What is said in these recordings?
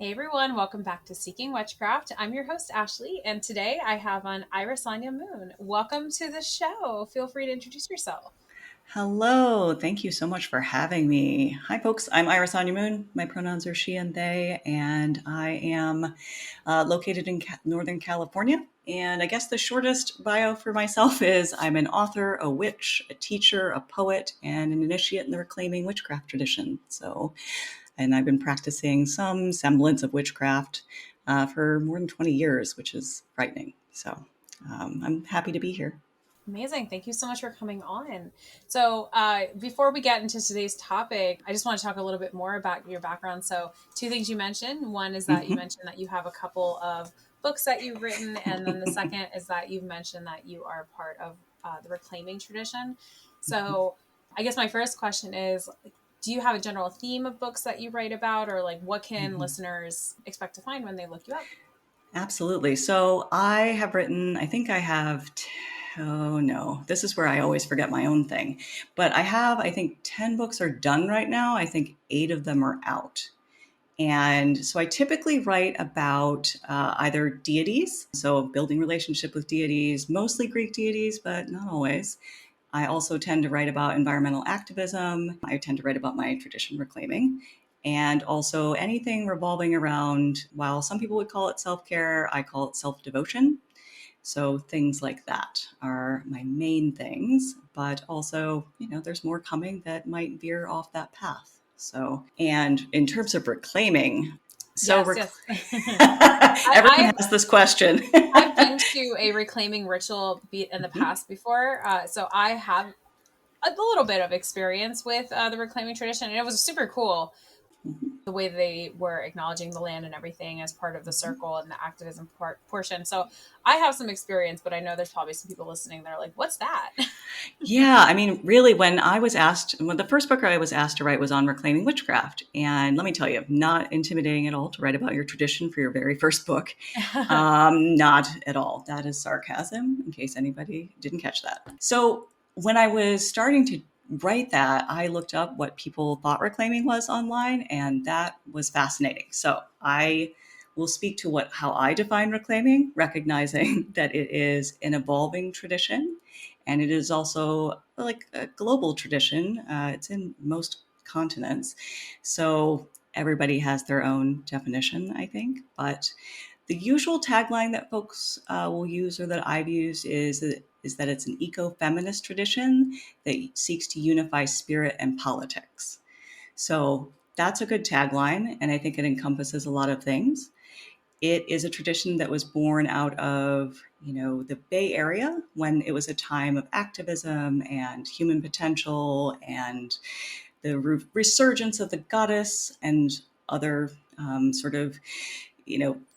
Hey everyone, welcome back to Seeking Witchcraft. I'm your host, Ashley, and today I have on Irisanya Moon. Welcome to the show. Feel free to introduce yourself. Hello, thank you so much for having me. Hi, folks. I'm Irisanya Moon. My pronouns are she and they, and I am located in Northern California. And I guess the shortest bio for myself is I'm an author, a witch, a teacher, a poet, and an initiate in the reclaiming witchcraft tradition. And I've been practicing some semblance of witchcraft for more than 20 years, which is frightening. I'm happy to be here. Amazing. Thank you so much for coming on. Before we get into today's topic, I just want to talk a little bit more about your background. So, two things you mentioned. One is that you Mhm. mentioned that you have a couple of books that you've written. And then the second is that you've mentioned that you are part of the reclaiming tradition. So, I guess my first question is, do you have a general theme of books that you write about, or like what can Mhm. listeners expect to find when they look you up? Absolutely. So I have written, I think I have, oh no, this is where I always forget my own thing. But I think 10 books are done right now. I think eight of them are out. And so I typically write about either deities, so building relationship with deities, mostly Greek deities, but not always. I also tend to write about environmental activism. I tend to write about my tradition reclaiming. And also anything revolving around, while some people would call it self care, I call it self devotion. So things like that are my main things. But also, there's more coming that might veer off that path. And in terms of reclaiming, so Yes, rec- yes. everyone I've has this question. I've been to a reclaiming ritual in the past before, so I have a little bit of experience with the reclaiming tradition, and it was super cool the way they were acknowledging the land and everything as part of the circle and the activism portion. So I have some experience, but I know there's probably some people listening that are like, "What's that?" Yeah, I mean, really, when the first book I was asked to write was on reclaiming witchcraft. And let me tell you, not intimidating at all to write about your tradition for your very first book. Not at all. That is sarcasm, in case anybody didn't catch that. So when I was starting to write that, I looked up what people thought reclaiming was online, and that was fascinating. So I will speak to how I define reclaiming, recognizing that it is an evolving tradition and it is also like a global tradition. It's in most continents. So everybody has their own definition, I think. But the usual tagline that folks will use or that I've used is that it's an eco-feminist tradition that seeks to unify spirit and politics. So that's a good tagline, and I think it encompasses a lot of things. It is a tradition that was born out of, the Bay Area when it was a time of activism and human potential and the resurgence of the goddess and other sort of,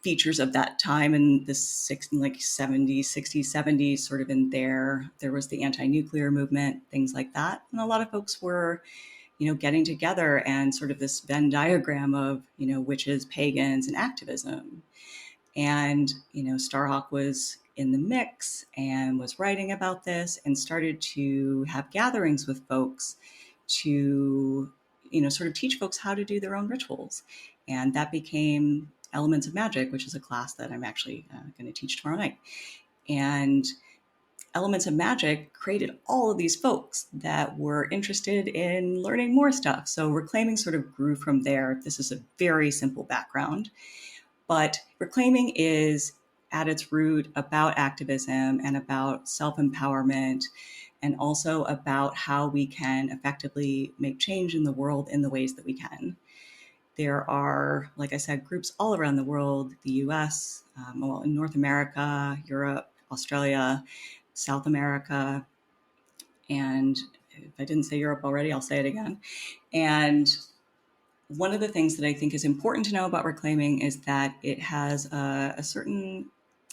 features of that time in the 70s, 60s, 70s, sort of in there. There was the anti-nuclear movement, things like that. And a lot of folks were getting together and sort of this Venn diagram of, witches, pagans, and activism. And, Starhawk was in the mix and was writing about this and started to have gatherings with folks to, sort of teach folks how to do their own rituals. And that became Elements of Magic, which is a class that I'm actually going to teach tomorrow night. And Elements of Magic created all of these folks that were interested in learning more stuff. So reclaiming sort of grew from there. This is a very simple background. But reclaiming is at its root about activism and about self-empowerment and also about how we can effectively make change in the world in the ways that we can. There are, like I said, groups all around the world, the US, in North America, Europe, Australia, South America, and if I didn't say Europe already, I'll say it again. And one of the things that I think is important to know about reclaiming is that it has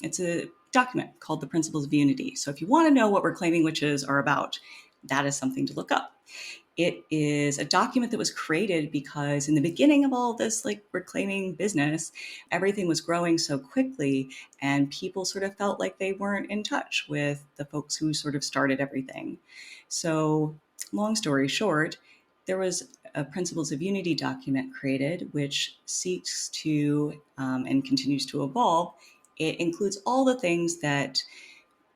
it's a document called the Principles of Unity. So if you want to know what reclaiming witches are about, that is something to look up. It is a document that was created because in the beginning of all this like reclaiming business, everything was growing so quickly and people sort of felt like they weren't in touch with the folks who sort of started everything. So long story short, there was a Principles of Unity document created, which seeks to and continues to evolve. It includes all the things that,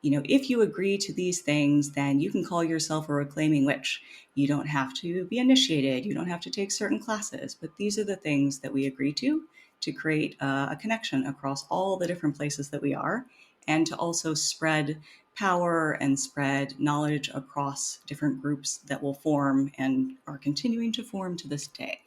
if you agree to these things, then you can call yourself a reclaiming witch. You don't have to be initiated. You don't have to take certain classes. But these are the things that we agree to create a connection across all the different places that we are, and to also spread power and spread knowledge across different groups that will form and are continuing to form to this day.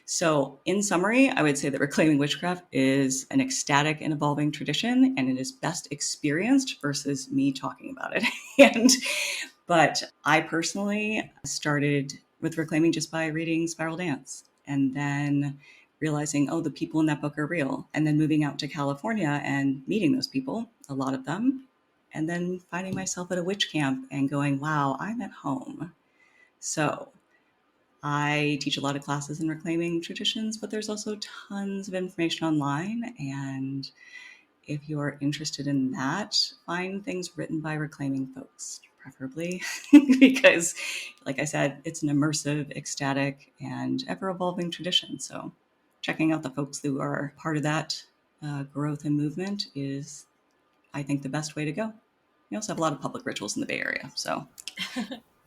So, in summary, I would say that reclaiming witchcraft is an ecstatic and evolving tradition, and it is best experienced versus me talking about it. But I personally started with reclaiming just by reading Spiral Dance, and then realizing, oh, the people in that book are real, and then moving out to California and meeting those people, a lot of them, and then finding myself at a witch camp and going, wow, I'm at home. So I teach a lot of classes in reclaiming traditions, but there's also tons of information online. And if you're interested in that, find things written by reclaiming folks, preferably, because, like I said, it's an immersive, ecstatic, and ever evolving tradition. So checking out the folks who are part of that growth and movement is, I think, the best way to go. We also have a lot of public rituals in the Bay Area. So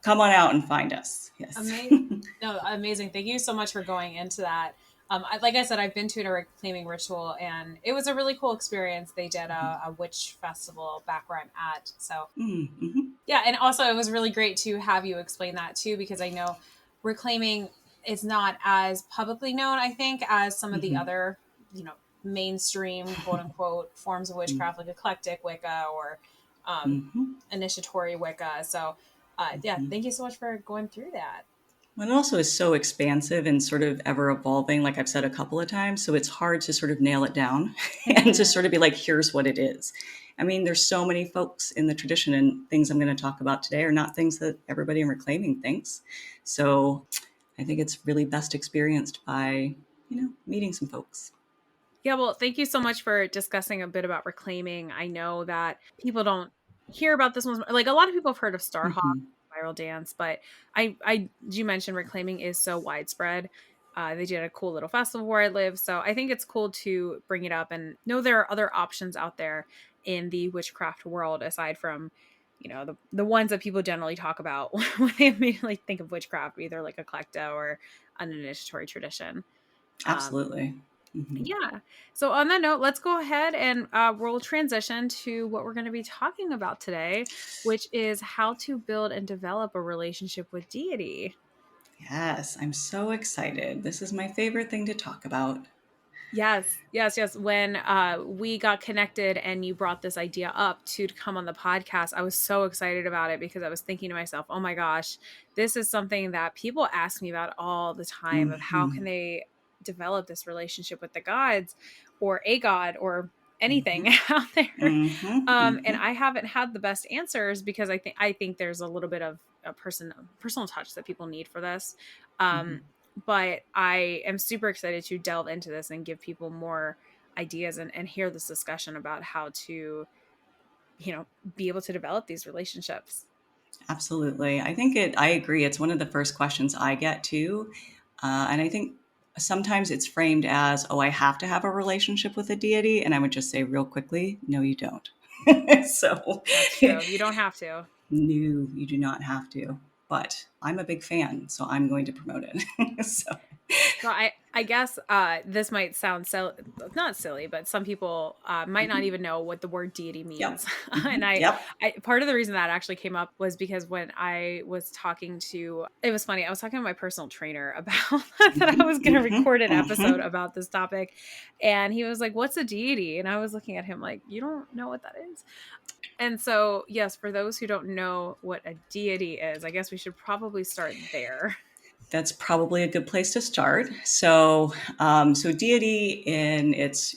come on out and find us. Yes. Amazing. Thank you so much for going into that. Like I said, I've been to a reclaiming ritual, and it was a really cool experience. They did a witch festival back where I'm at. So, yeah. And also, it was really great to have you explain that too, because I know reclaiming is not as publicly known, I think, as some of the other, mainstream, quote unquote, forms of witchcraft, like eclectic Wicca or initiatory Wicca. So, yeah, thank you so much for going through that. Well, it also is so expansive and sort of ever evolving, like I've said a couple of times. So it's hard to sort of nail it down and to sort of be like, here's what it is. I mean, there's so many folks in the tradition, and things I'm going to talk about today are not things that everybody in reclaiming thinks. So I think it's really best experienced by, meeting some folks. Yeah, well, thank you so much for discussing a bit about reclaiming. I know that people don't hear about this one. Like a lot of people have heard of Starhawk, Spiral Dance, but you mentioned reclaiming is so widespread. They did a cool little festival where I live, so I think it's cool to bring it up and know there are other options out there in the witchcraft world aside from, the ones that people generally talk about when they immediately think of witchcraft, either like a klepto or an initiatory tradition. Absolutely. Yeah. So on that note, let's go ahead and we'll transition to what we're going to be talking about today, which is how to build and develop a relationship with deity. Yes, I'm so excited. This is my favorite thing to talk about. Yes, yes, yes. When we got connected and you brought this idea up to come on the podcast, I was so excited about it because I was thinking to myself, oh my gosh, this is something that people ask me about all the time of how can they develop this relationship with the gods or a god or anything out there. And I haven't had the best answers because I think there's a little bit of a personal touch that people need for this. But I am super excited to delve into this and give people more ideas and hear this discussion about how to, be able to develop these relationships. Absolutely. I agree. It's one of the first questions I get too. And I think sometimes it's framed as, oh, I have to have a relationship with a deity. And I would just say real quickly, no, you don't. So That's true. You don't have to. no, you do not have to. But I'm a big fan, so I'm going to promote it. So So I guess this might sound not silly, but some people might not even know what the word deity yep. means. And Yep. part of the reason that actually came up was because when I was talking it was funny. I was talking to my personal trainer about that I was going to record an episode about this topic. And he was like, what's a deity? And I was looking at him like, you don't know what that is? And so, yes, for those who don't know what a deity is, I guess we should probably start there. That's probably a good place to start. So deity in its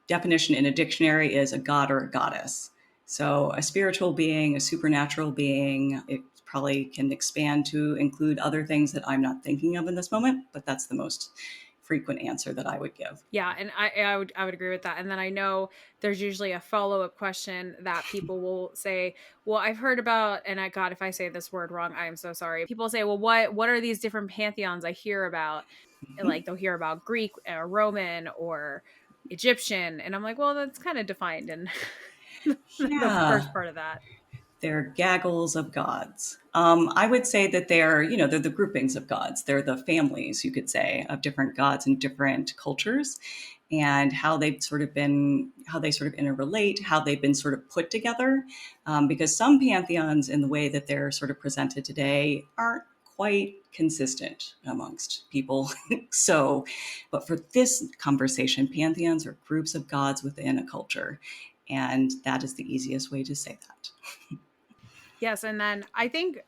definition in a dictionary is a god or a goddess. So a spiritual being, a supernatural being. It probably can expand to include other things that I'm not thinking of in this moment, but that's the most frequent answer that I would give. Yeah, and I would agree with that. And then I know there's usually a follow-up question that people will say, "Well, I've heard about," and I God, if I say this word wrong, I am so sorry. People say, "Well, what are these different pantheons I hear about?" And, Mhm. like they'll hear about Greek or Roman or Egyptian, and I'm like, "Well, that's kind of defined in the Yeah, first part of that." they're gaggles of gods. I would say that they're, they're the groupings of gods. They're the families, you could say, of different gods in different cultures, and how they sort of interrelate, how they've been sort of put together. Because some pantheons, in the way that they're sort of presented today, aren't quite consistent amongst people. So, but for this conversation, pantheons are groups of gods within a culture. And that is the easiest way to say that. Yes, and then I think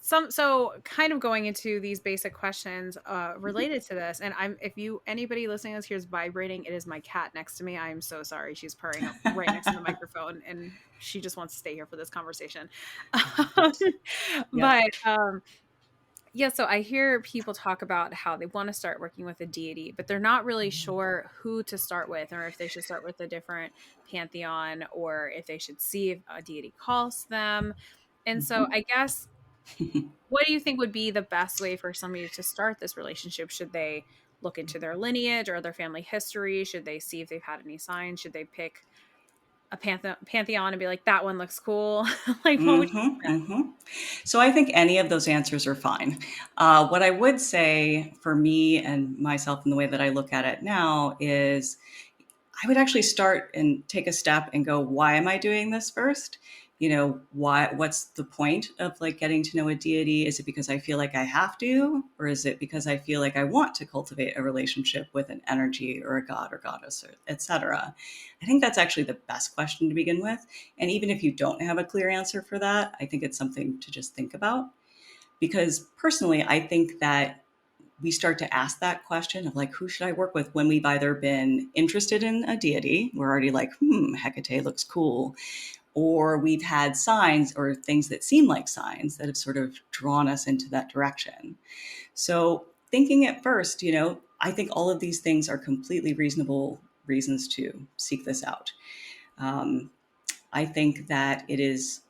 so kind of going into these basic questions related to this, and I'm if you anybody listening to this here's vibrating, it is my cat next to me. I am so sorry. She's purring up right next to the microphone and she just wants to stay here for this conversation. Yep. But yeah, so I hear people talk about how they want to start working with a deity, but they're not really sure who to start with, or if they should start with a different pantheon, or if they should see if a deity calls them. And so Mhm. I guess, what do you think would be the best way for somebody to start this relationship? Should they look into their lineage or their family history? Should they see if they've had any signs? Should they pick a pantheon and be like, that one looks cool? Like, what would you Mm-hmm, mm-hmm. So I think any of those answers are fine. What I would say for me and myself, and the way that I look at it now, is I would actually start and take a step and go, why am I doing this first? What's the point of like getting to know a deity? Is it because I feel like I have to, or is it because I feel like I want to cultivate a relationship with an energy or a god or goddess, or etc.? I think that's actually the best question to begin with. And even if you don't have a clear answer for that, I think it's something to just think about. Because personally, I think that we start to ask that question of like, who should I work with, when we've either been interested in a deity, we're already like, Hecate looks cool, or we've had signs or things that seem like signs that have sort of drawn us into that direction. So thinking at first, I think all of these things are completely reasonable reasons to seek this out. Um, I think that it is.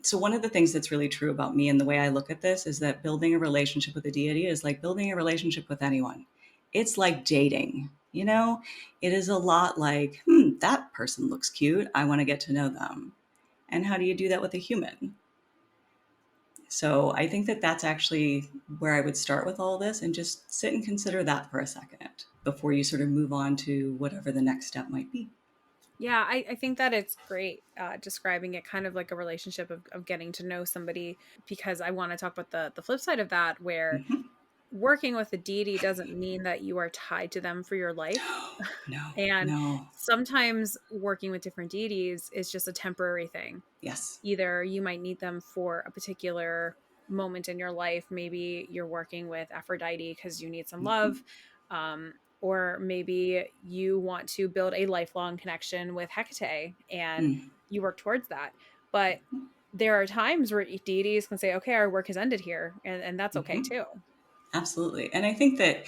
So, one of the things that's really true about me and the way I look at this is that building a relationship with a deity is like building a relationship with anyone. It's like dating, It is a lot like, that person looks cute. I want to get to know them. And how do you do that with a human? So, I think that that's actually where I would start with all this, and just sit and consider that for a second before you sort of move on to whatever the next step might be. Yeah, I think that it's great describing it kind of like a relationship of getting to know somebody, because I want to talk about the flip side of that, where Mhm. working with a deity doesn't mean that you are tied to them for your life. No, And no. sometimes working with different deities is just a temporary thing. Yes. Either you might need them for a particular moment in your life. Maybe you're working with Aphrodite because you need some love. Mhm. Or maybe you want to build a lifelong connection with Hecate and Mm. you work towards that. But there are times where deities can say, okay, our work has ended here. And that's okay Mhm. too. Absolutely. And I think that,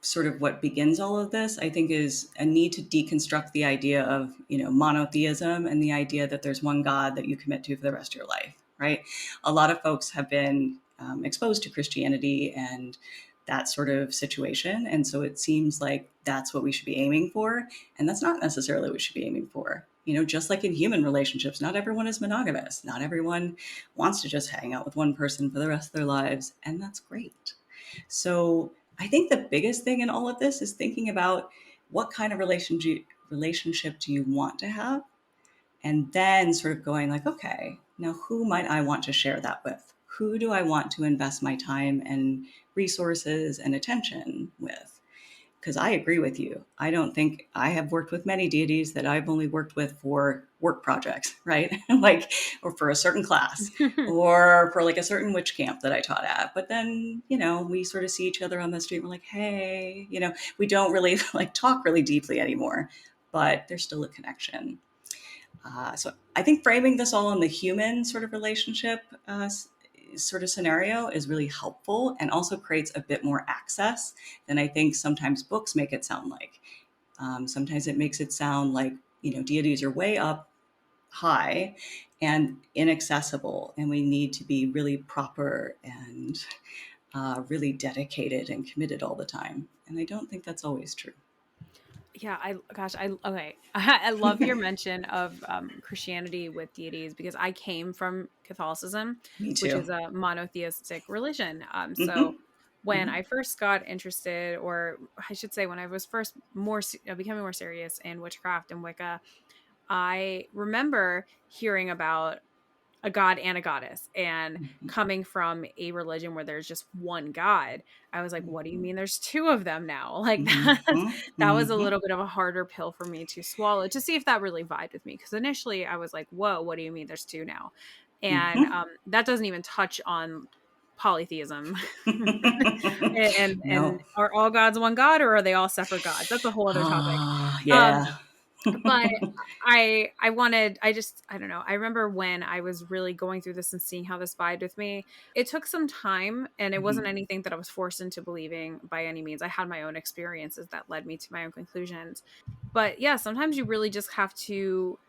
sort of what begins all of this, I think, is a need to deconstruct the idea of, monotheism, and the idea that there's one God that you commit to for the rest of your life, right? A lot of folks have been exposed to Christianity and that sort of situation. And so it seems like that's what we should be aiming for. And that's not necessarily what we should be aiming for. Just like in human relationships, not everyone is monogamous. Not everyone wants to just hang out with one person for the rest of their lives. And that's great. So I think the biggest thing in all of this is thinking about what kind of relationship do you want to have? And then sort of going like, okay, now who might I want to share that with? Who do I want to invest my time and resources and attention with? Because I agree with you. I don't think I have worked with many deities that I've only worked with for work projects, right? Like, or for a certain class, or for like a certain witch camp that I taught at. But then, we sort of see each other on the street. We're like, hey, we don't really like talk really deeply anymore, but there's still a connection. So I think framing this all in the human sort of relationship sort of scenario is really helpful and also creates a bit more access than I think sometimes books make it sound like. Sometimes it makes it sound like, deities are way up high and inaccessible, and we need to be really proper and really dedicated and committed all the time. And I don't think that's always true. Yeah, okay. I love your mention of Christianity with deities because I came from Catholicism, Me which too. is a monotheistic religion. So Hmm. when Hmm. I first got interested, or I should say, when I was first becoming more serious in witchcraft and Wicca, I remember hearing about a god and a goddess, and coming from a religion where there's just one god, I was like, what do you mean there's two of them now? Like Hmm. that was a Hmm. little bit of a harder pill for me to swallow, to see if that really vibed with me, because initially I was like, whoa, what do you mean there's two now? And Hmm. that doesn't even touch on polytheism. And No. are all gods one god, or are they all separate gods? That's a whole other topic. Ah, um yeah. but I don't know. I remember when I was really going through this and seeing how this vibed with me. It took some time, and it wasn't Mhm. anything that I was forced into believing by any means. I had my own experiences that led me to my own conclusions. But yeah, sometimes you really just have to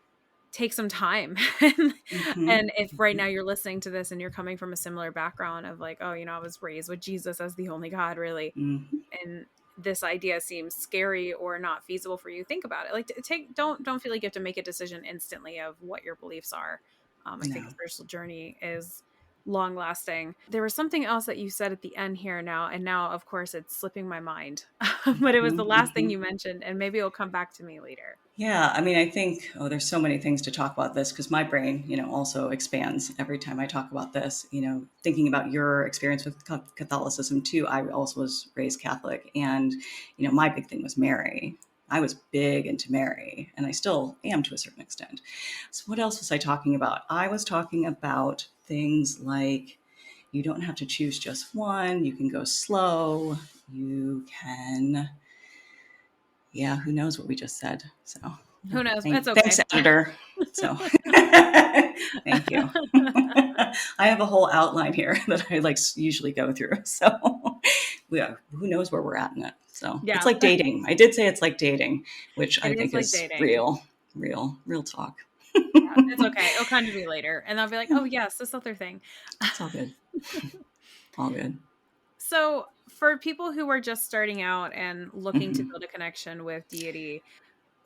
take some time. and, Mhm. and if right now you're listening to this and you're coming from a similar background of like, oh, I was raised with Jesus as the only God, really, Mhm. and this idea seems scary or not feasible for you, think about it. Like, don't feel like you have to make a decision instantly of what your beliefs are. I think the No. spiritual journey is long lasting. There was something else that you said at the end here now, and now of course it's slipping my mind. But it was the Mhm. last thing Mhm. you mentioned, and maybe it'll come back to me later. Yeah, I mean, I think, there's so many things to talk about this because my brain, also expands every time I talk about this. Thinking about your experience with Catholicism too. I also was raised Catholic, and my big thing was Mary. I was big into Mary, and I still am to a certain extent. So, what else was I talking about? I was talking about things like you don't have to choose just one. You can go slow. You can, yeah, who knows what we just said. So Who knows? It's thanks, okay. editor. So thank you. I have a whole outline here that I usually go through. So yeah, who knows where we're at in it. So it's Yeah, like dating. I did say it's like dating, which it I is think like is dating. real talk. Yeah, it's okay. It'll come to me later, and I'll be like, oh yes, this other thing. It's all good. All good. So, for people who are just starting out and looking to Hmm. build a connection with deity,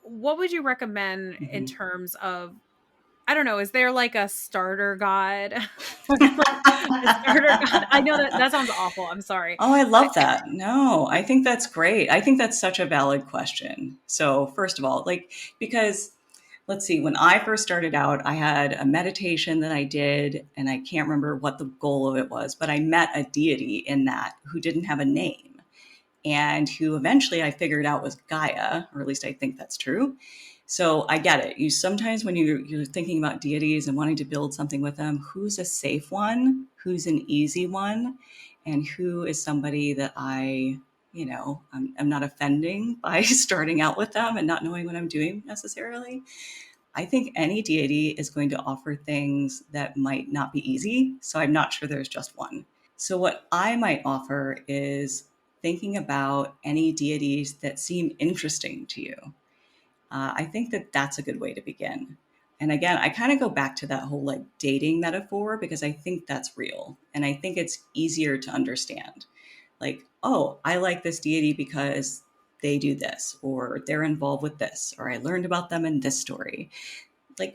what would you recommend in Hmm. terms of, I don't know, is there like a starter god? Like a starter god? I know that sounds awful. I'm sorry. Oh, I I, love that. No, I think that's great. I think that's such a valid question. So, first of all, because let's see, when I first started out, I had a meditation that I did, and I can't remember what the goal of it was, but I met a deity in that who didn't have a name and who eventually I figured out was Gaia, or at least I think that's true. So I get it. You sometimes when you're thinking about deities and wanting to build something with them, who's a safe one, who's an easy one, and who is somebody that I'm not offending by starting out with them and not knowing what I'm doing necessarily. I think any deity is going to offer things that might not be easy. So I'm not sure there's just one. So, what I might offer is thinking about any deities that seem interesting to you. I think that that's a good way to begin. And again, I kind of go back to that whole dating metaphor because I think that's real. And I think it's easier to understand. Like, oh, I like this deity because they do this, or they're involved with this, or I learned about them in this story.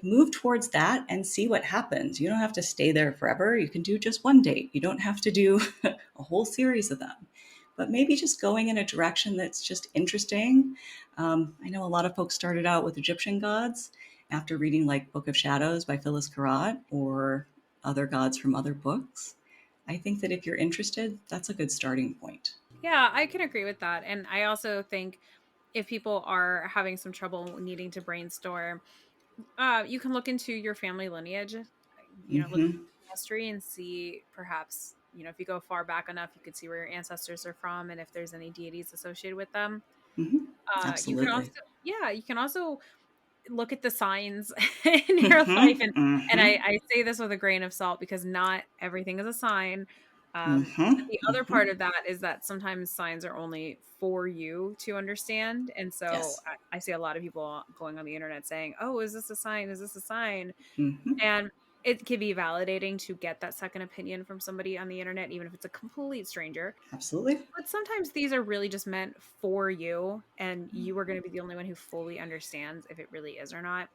Move towards that and see what happens. You don't have to stay there forever. You can do just one date. You don't have to do a whole series of them, but maybe just going in a direction that's just interesting. I know a lot of folks started out with Egyptian gods after reading Book of Shadows by Phyllis Karat or other gods from other books. I think that if you're interested, that's a good starting point. yeah, I can agree with that. And I also think if people are having some trouble needing to brainstorm, you can look into your family lineage, look Mm-hmm. at history and see perhaps, if you go far back enough, you could see where your ancestors are from and if there's any deities associated with them. Mm-hmm. You can Absolutely. also, yeah, you can also look at the signs in your life. Mm-hmm. And Mm-hmm. I say this with a grain of salt because not everything is a sign. But Mm-hmm. the other Mm-hmm. part of that is that sometimes signs are only for you to understand. And so Yes. I see a lot of people going on the internet saying, "Oh, is this a sign? Is this a sign?" Mm-hmm. And it can be validating to get that second opinion from somebody on the internet, even if it's a complete stranger. Absolutely. But sometimes these are really just meant for you, and you are going to be the only one who fully understands if it really is or not.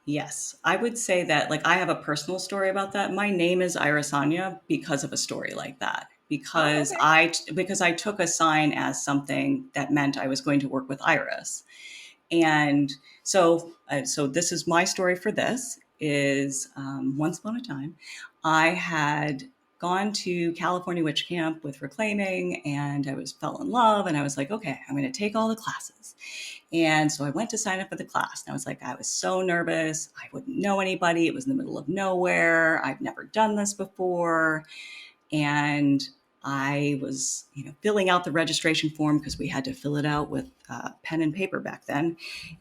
Yes, I would say that, like, I have a personal story about that. My name is Irisanya because of a story like that. Oh, okay. Because I took a sign as something that meant I was going to work with Iris. And so this is my story for this is once upon a time, I had gone to California Witch Camp with Reclaiming, and I was fell in love, and I was like, okay, I'm going to take all the classes. And so I went to sign up for the class, and I was like, I was so nervous. I wouldn't know anybody. It was in the middle of nowhere. I've never done this before. And I was, filling out the registration form because we had to fill it out with pen and paper back then,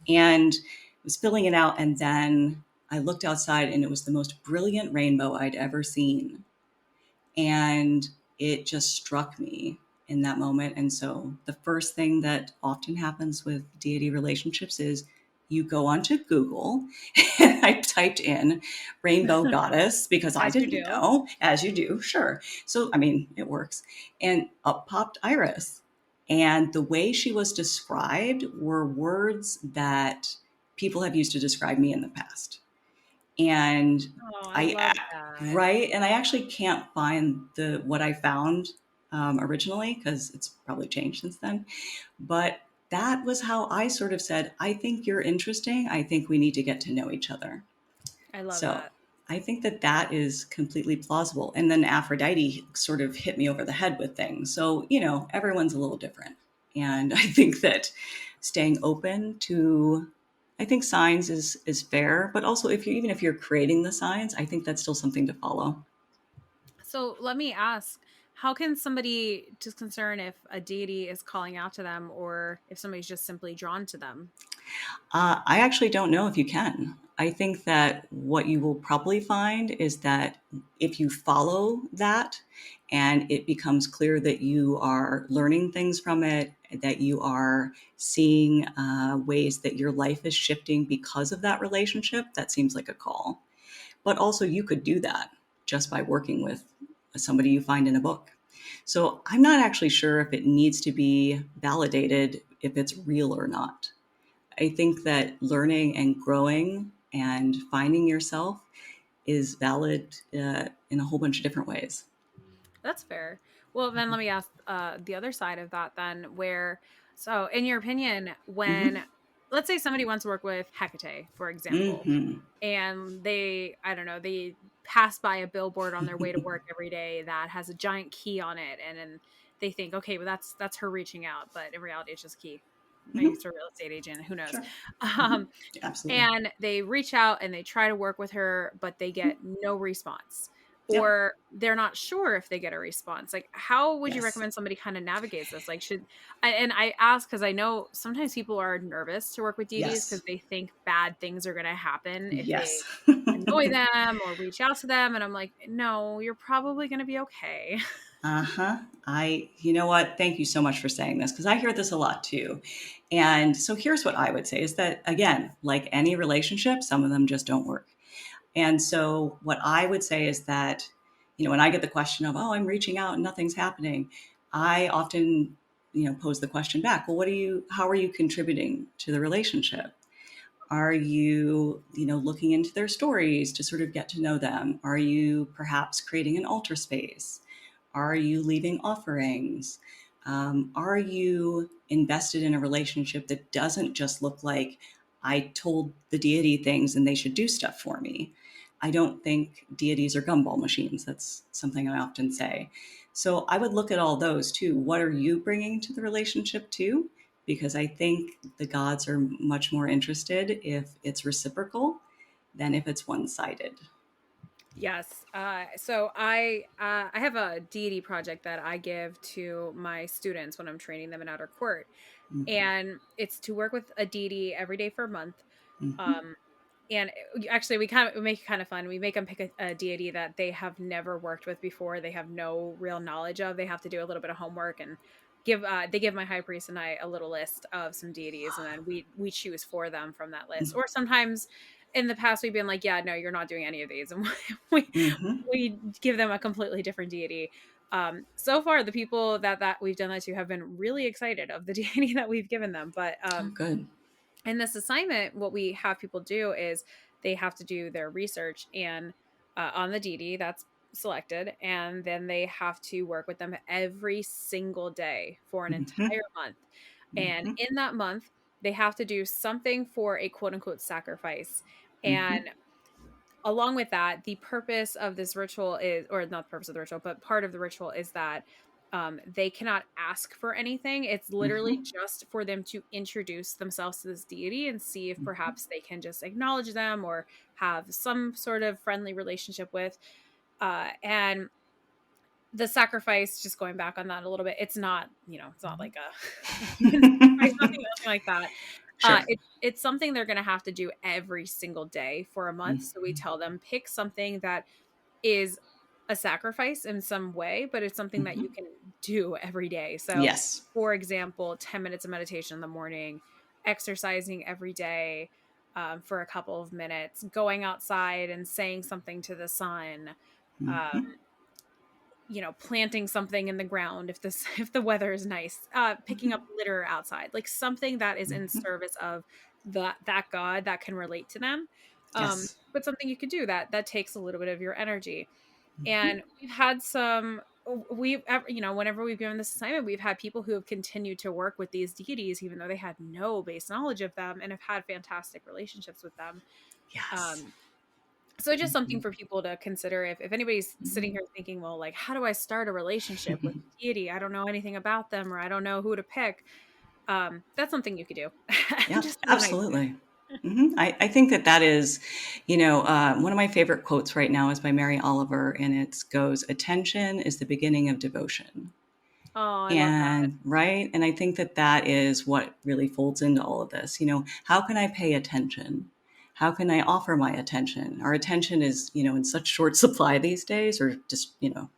and was filling it out. And then I looked outside, and it was the most brilliant rainbow I'd ever seen, and it just struck me in that moment. And so the first thing that often happens with deity relationships is you go onto Google and I typed in rainbow goddess because I As you didn't do. know, as you do, sure. So, I mean, it works. And up popped Iris. And the way she was described were words that people have used to describe me in the past. And Oh, I I love that. right, and I actually can't find the what I found originally because it's probably changed since then. But that was how I sort of said, I think you're interesting. I think we need to get to know each other. I love So that. I think that that is completely plausible. And then Aphrodite sort of hit me over the head with things. So, everyone's a little different. And I think that staying open to, I think signs is fair, but also even if you're creating the signs, I think that's still something to follow. So let me ask, how can somebody just concern if a deity is calling out to them or if somebody's just simply drawn to them? I actually don't know if you can. I think that what you will probably find is that if you follow that and it becomes clear that you are learning things from it, that you are seeing ways that your life is shifting because of that relationship, that seems like a call. But also, you could do that just by working with somebody you find in a book. So I'm not actually sure if it needs to be validated if it's real or not. I think that learning and growing and finding yourself is valid in a whole bunch of different ways. That's fair. Well, then let me ask the other side of that then, so in your opinion, Mm-hmm. when, let's say somebody wants to work with Hecate, for example, Mm-hmm. and I don't know, they pass by a billboard on their way to work every day that has a giant key on it. And then they think, okay, well, that's her reaching out. But in reality, it's just a key. Maybe Mm-hmm. it's a real estate agent. Who knows? Sure. Mm-hmm. Um, Absolutely. and they reach out and they try to work with her, but they get no response, Yep. or they're not sure if they get a response. Like, how would you Yes. recommend somebody kind of navigates this? Like, and I ask because I know sometimes people are nervous to work with deities because Yes. they think bad things are going to happen if they Yes. annoy them or reach out to them. And I'm like, no, you're probably going to be okay. Uh-huh. You know what? Thank you so much for saying this because I hear this a lot too. And so here's what I would say is that, again, like any relationship, some of them just don't work. And so what I would say is that, when I get the question of, oh, I'm reaching out and nothing's happening, I often, pose the question back, well, how are you contributing to the relationship? Are you, looking into their stories to sort of get to know them? Are you perhaps creating an altar space? Are you leaving offerings? Are you invested in a relationship that doesn't just look like I told the deity things and they should do stuff for me? I don't think deities are gumball machines. That's something I often say. So I would look at all those too. What are you bringing to the relationship too? Because I think the gods are much more interested if it's reciprocal than if it's one sided. Yes. So I have a deity project that I give to my students when I'm training them in outer court, Mm-hmm. and it's to work with a deity every day for a month. Mm-hmm. Um, and actually, we make it kind of fun. We make them pick a deity that they have never worked with before. They have no real knowledge of. They have to do a little bit of homework and they give my high priest and I a little list of some deities, and then we choose for them from that list. Or sometimes in the past we've been like, yeah, no, you're not doing any of these, and we Mm-hmm. we give them a completely different deity. So far the people that we've done that to have been really excited of the deity that we've given them. But Oh, good. in this assignment, what we have people do is they have to do their research and on the deity that's selected, and then they have to work with them every single day for an Mm-hmm. entire month. And Mm-hmm. in that month, they have to do something for a quote unquote sacrifice. Mm-hmm. And along with that, the purpose of this ritual is, or not the purpose of the ritual, but part of the ritual is that they cannot ask for anything. It's literally Mm-hmm. just for them to introduce themselves to this deity and see if Mm-hmm. perhaps they can just acknowledge them or have some sort of friendly relationship with. And the sacrifice, just going back on that a little bit, it's not, it's not like a human sacrifice, nothing like that. Sure. It's something they're going to have to do every single day for a month. So we Mm-hmm. tell them pick something that is a sacrifice in some way, but it's something that Mm-hmm. you can do every day. So, Yes. for example, 10 minutes of meditation in the morning, exercising every day for a couple of minutes, going outside and saying something to the sun. Um, Mm-hmm. Planting something in the ground if this if the weather is nice, picking up litter outside, like something that is in Mm-hmm. service of that god that can relate to them. Yes. But something you could do that takes a little bit of your energy. Mm-hmm. And we've had some whenever we've given this assignment, we've had people who have continued to work with these deities even though they had no base knowledge of them and have had fantastic relationships with them. Yes. um so just something Mm-hmm. for people to consider if anybody's sitting here thinking, well, like, how do I start a relationship with a deity? I don't know anything about them, or I don't know who to pick. That's something you could do. Yeah, Just as an idea. absolutely. I think that is, one of my favorite quotes right now is by Mary Oliver, and it goes, "Attention is the beginning of devotion." Oh, I love that. And right. And I think that is what really folds into all of this. How can I pay attention? How can I offer my attention? Our attention is, in such short supply these days, or just,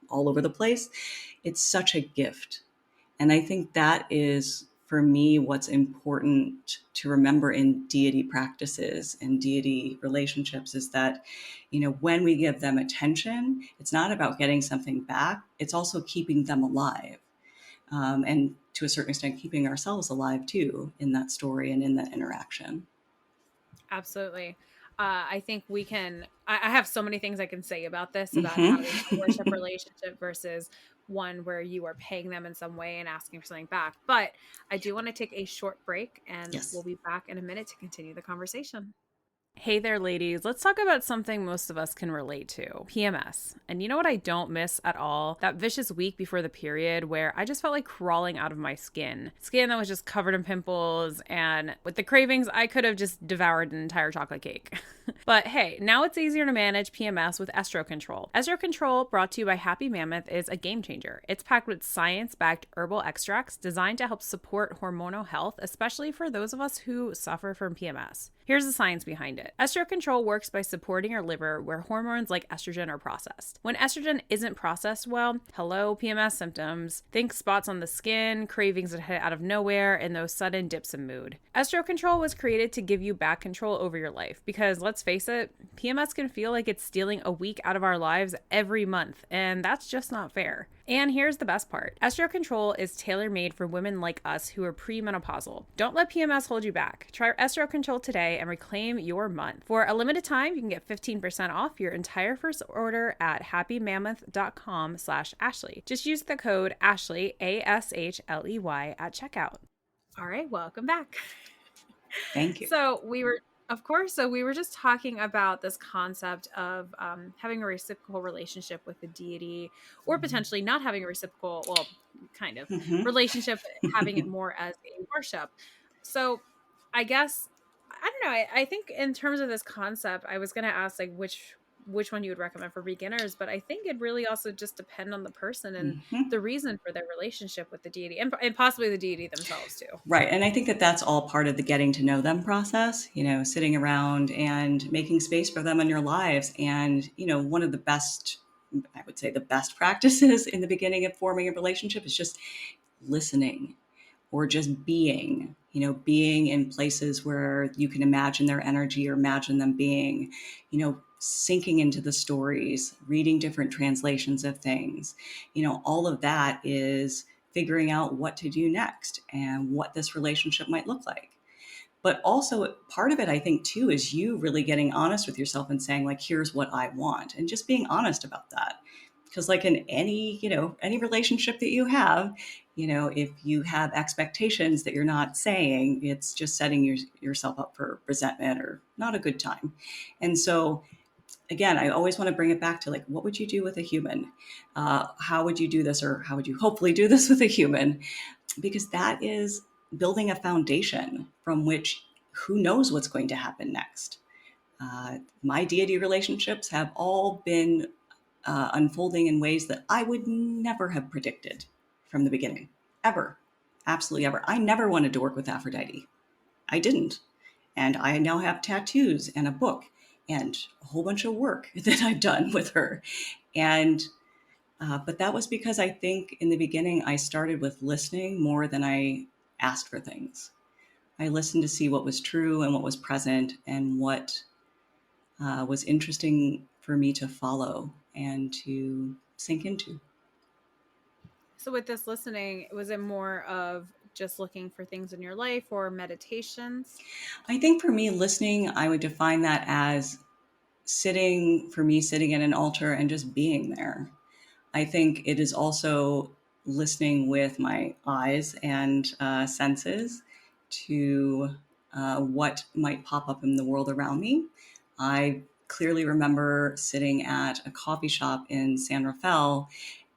all over the place. It's such a gift. And I think that is, for me, what's important to remember in deity practices and deity relationships is that, when we give them attention, it's not about getting something back. It's also keeping them alive. And to a certain extent, keeping ourselves alive too in that story and in that interaction. Absolutely. I think we can. I have so many things I can say about this, about having a worship Mm-hmm. relationship versus one where you are paying them in some way and asking for something back. But I do want to take a short break, and we'll Yes. be back in a minute to continue the conversation. Hey there, ladies. Let's talk about something most of us can relate to: PMS. And you know what I don't miss at all? That vicious week before the period where I just felt like crawling out of my skin. Skin that was just covered in pimples, and with the cravings, I could have just devoured an entire chocolate cake. But hey, now it's easier to manage PMS with Estro Control. Estro Control, brought to you by Happy Mammoth, is a game changer. It's packed with science-backed herbal extracts designed to help support hormonal health, especially for those of us who suffer from PMS. Here's the science behind it. Estro Control works by supporting your liver where hormones like estrogen are processed. When estrogen isn't processed well, hello PMS symptoms. Think spots on the skin, cravings that hit out of nowhere, and those sudden dips in mood. Estro Control was created to give you back control over your life because, let's face it, PMS can feel like it's stealing a week out of our lives every month, and that's just not fair. And here's the best part. Estro Control is tailor-made for women like us who are premenopausal. Don't let PMS hold you back. Try Estro Control today and reclaim your month. For a limited time, you can get 15% off your entire first order at happymammoth.com/Ashley. Just use the code Ashley, ASHLEY, at checkout. All right, welcome back. Thank you. So we were, of course, we were just talking about this concept of having a reciprocal relationship with the deity, or potentially not having a reciprocal, well, kind of Mm-hmm. relationship, having it more as a worship. So I guess, I don't know. I think in terms of this concept, I was going to ask, like, which one you would recommend for beginners, but I think it really also just depend on the person and Mm-hmm. the reason for their relationship with the deity, and possibly the deity themselves too. Right. And I think that that's all part of the getting to know them process, sitting around and making space for them in your lives. And, one of the best, I would say the best practices in the beginning of forming a relationship is just listening or just being in places where you can imagine their energy or imagine them being, sinking into the stories, reading different translations of things. All of that is figuring out what to do next and what this relationship might look like. But also part of it, I think, too, is you really getting honest with yourself and saying, like, here's what I want, and just being honest about that. Because like in any relationship that you have, if you have expectations that you're not saying, it's just setting yourself up for resentment or not a good time. And so again, I always want to bring it back to, like, what would you do with a human? How would you do this, or how would you hopefully do this with a human? Because that is building a foundation from which who knows what's going to happen next. My deity relationships have all been unfolding in ways that I would never have predicted from the beginning, ever. Absolutely ever. I never wanted to work with Aphrodite. I didn't. And I now have tattoos and a book and a whole bunch of work that I've done with her. And but that was because I think in the beginning I started with listening more than I asked for things. I listened to see what was true and what was present and what was interesting for me to follow and to sink into. So with this listening, was it more of just looking for things in your life or meditations? I think for me, listening, I would define that as sitting at an altar and just being there. I think it is also listening with my eyes and senses to what might pop up in the world around me. I clearly remember sitting at a coffee shop in San Rafael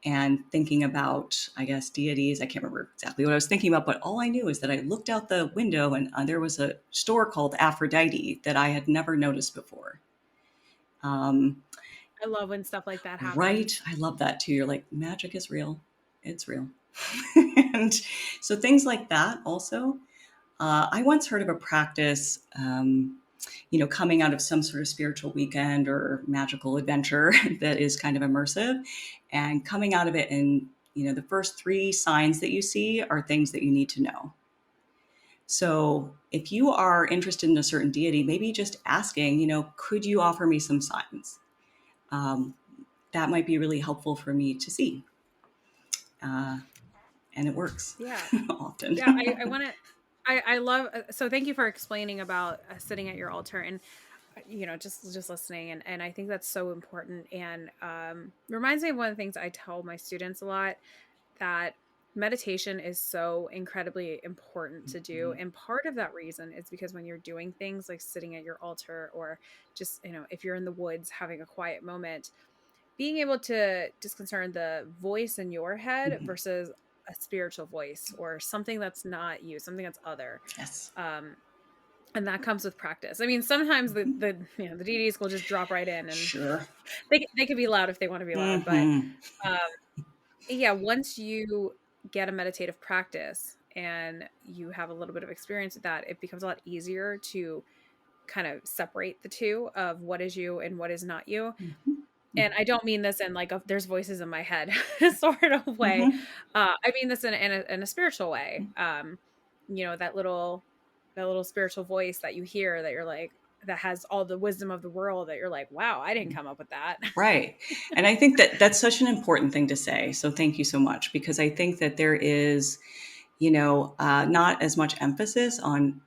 and thinking about, I guess, deities. I can't remember exactly what I was thinking about, but all I knew is that I looked out the window and there was a store called Aphrodite that I had never noticed before. Um, I love when stuff like that right? happens. I love that too. You're like, magic is real. It's real. And so things like that also. I once heard of a practice, coming out of some sort of spiritual weekend or magical adventure that is kind of immersive, and coming out of it, and the first three signs that you see are things that you need to know. So if you are interested in a certain deity, maybe just asking, could you offer me some signs? Um, that might be really helpful for me to see. Uh, and it works Yeah. often. Yeah. I want to, I love, so thank you for explaining about sitting at your altar and, just listening. And I think that's so important. And reminds me of one of the things I tell my students a lot, that meditation is so incredibly important to do. And part of that reason is because when you're doing things like sitting at your altar, or just, if you're in the woods having a quiet moment, being able to discern the voice in your head Mhm. versus a spiritual voice or something that's not you, something that's other. Yes. Um, and that comes with practice. I mean, sometimes the deities will just drop right in, and Sure. they can be loud if they want to be loud. But Mm-hmm. um, yeah, once you get a meditative practice and you have a little bit of experience with that, it becomes a lot easier to kind of separate the two of what is you and what is not you. Mm-hmm. And I don't mean this in like a there's voices in my head sort of way. Mm-hmm. I mean this in a spiritual way. That little spiritual voice that you hear, that you're like, that has all the wisdom of the world, that you're like, wow, I didn't come up with that. Right. And I think that that's such an important thing to say. So thank you so much, because I think that there is, not as much emphasis on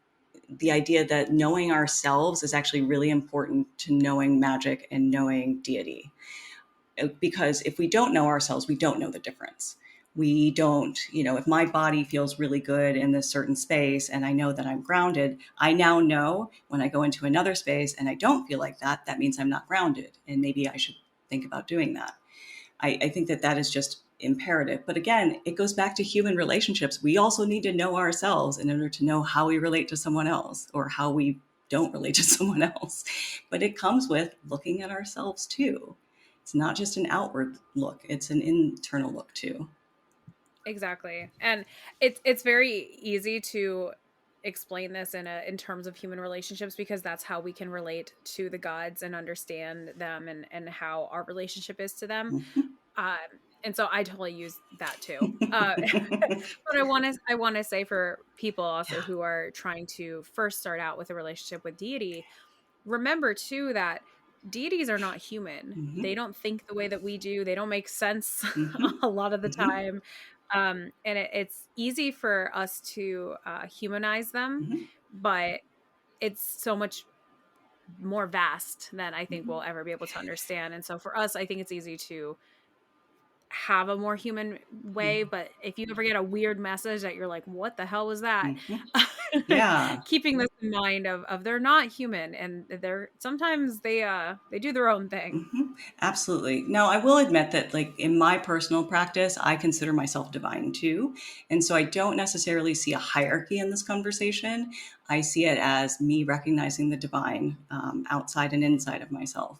the idea that knowing ourselves is actually really important to knowing magic and knowing deity. Because if we don't know ourselves, we don't know the difference. We don't, if my body feels really good in this certain space and I know that I'm grounded, I now know when I go into another space and I don't feel like that, that means I'm not grounded. And maybe I should think about doing that. I think that that is just imperative. But again, it goes back to human relationships. We also need to know ourselves in order to know how we relate to someone else, or how we don't relate to someone else. But it comes with looking at ourselves too. It's not just an outward look, it's an internal look too. Exactly. And it's very easy to explain this in terms of human relationships, because that's how we can relate to the gods and understand them, and how our relationship is to them. Mhm. Um, and so I totally use that too. But I want to say, for people also Yeah. who are trying to first start out with a relationship with deity, remember too that deities are not human. Hmm. They don't think the way that we do. They don't make sense Hmm. a lot of the Hmm. time. And it's easy for us to humanize them, Hmm. but it's so much more vast than I think Hmm. we'll ever be able to understand. And so for us, I think it's easy to have a more human way. But if you ever get a weird message that you're like, what the hell was that? Hmm. Yeah. Keeping this in mind of they're not human, and they're sometimes they do their own thing. Hmm. Absolutely. Now, I will admit that, like in my personal practice, I consider myself divine too, and so I don't necessarily see a hierarchy in this conversation. I see it as me recognizing the divine outside and inside of myself.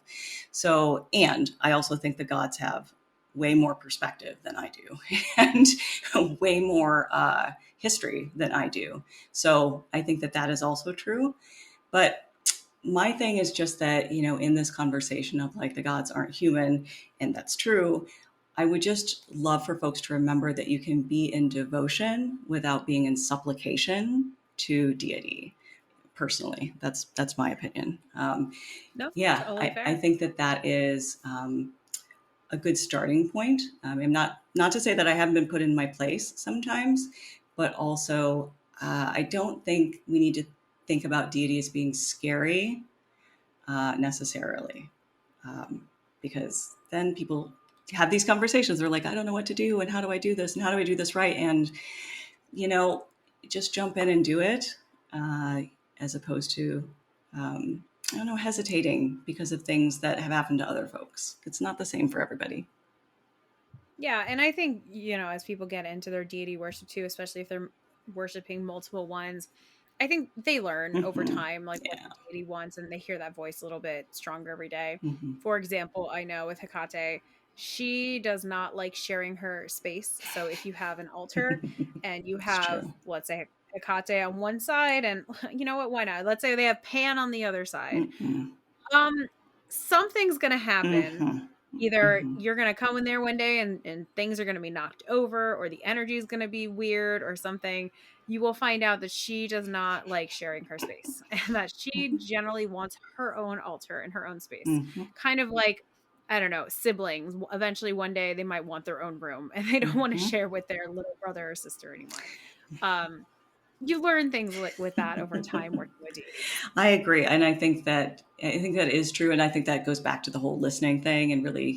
So, and I also think the gods have way more perspective than I do, and way more history than I do. So, I think that that is also true. But my thing is just that, in this conversation of like the gods aren't human, and that's true, I would just love for folks to remember that you can be in devotion without being in supplication to deity. Personally, that's my opinion. No, Yeah, totally I fair. think that that is a good starting point. And not to say that I haven't been put in my place sometimes, but also I don't think we need to think about deity as being scary necessarily, because then people have these conversations. They're like, I don't know what to do, and how do I do this, and how do I do this right? And you know, just jump in and do it, uh, as opposed to, I don't know, hesitating because of things that have happened to other folks. It's not the same for everybody. Yeah, and I think, as people get into their deity worship too, especially if they're worshiping multiple ones, I think they learn over Hmm. time, like what Yeah. the deity wants, and they hear that voice a little bit stronger every day. Hmm. For example, I know with Hecate, she does not like sharing her space. So if you have an altar and you It's have, true. let's say, Hecate on one side, and you know what, why not? Let's say they have Pan on the other side. Hmm. Um, Something's gonna happen. Hmm. Either Hmm. you're gonna come in there one day and things are gonna be knocked over, or the energy is gonna be weird or something. You will find out that she does not like sharing her space and that she generally wants her own altar and her own space. Hmm. Kind of like, I don't know, siblings. Eventually one day they might want their own room and they don't want to Hmm. share with their little brother or sister anymore. Um, you learn things with that over time working with deities. I agree, and I think that is true, and I think that goes back to the whole listening thing and really,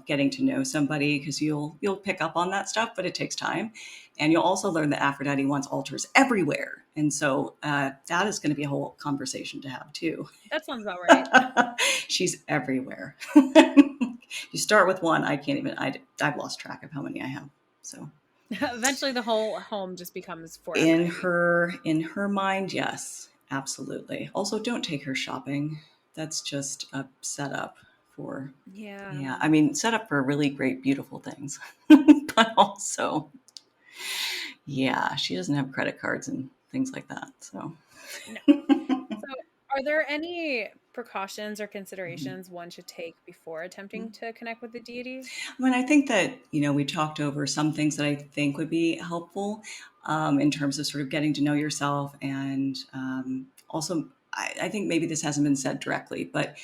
getting to know somebody, because you'll pick up on that stuff, but it takes time, and you'll also learn that Aphrodite wants altars everywhere, and so that is going to be a whole conversation to have too. That sounds about right. She's everywhere. You start with one. I can't even. I've lost track of how many I have. So Eventually, the whole home just becomes for in Aphrodite. her mind, yes, absolutely. Also, don't take her shopping. That's just a setup for, Yeah. yeah, I mean, set up for really great beautiful things. But also, yeah, she doesn't have credit cards and things like that, so. No. So, are there any precautions or Mhm. considerations one should take before attempting to connect with the deity? I mean, I think that, we talked over some things that I think would be helpful, in terms of sort of getting to know yourself. And also, I think maybe this hasn't been said directly, but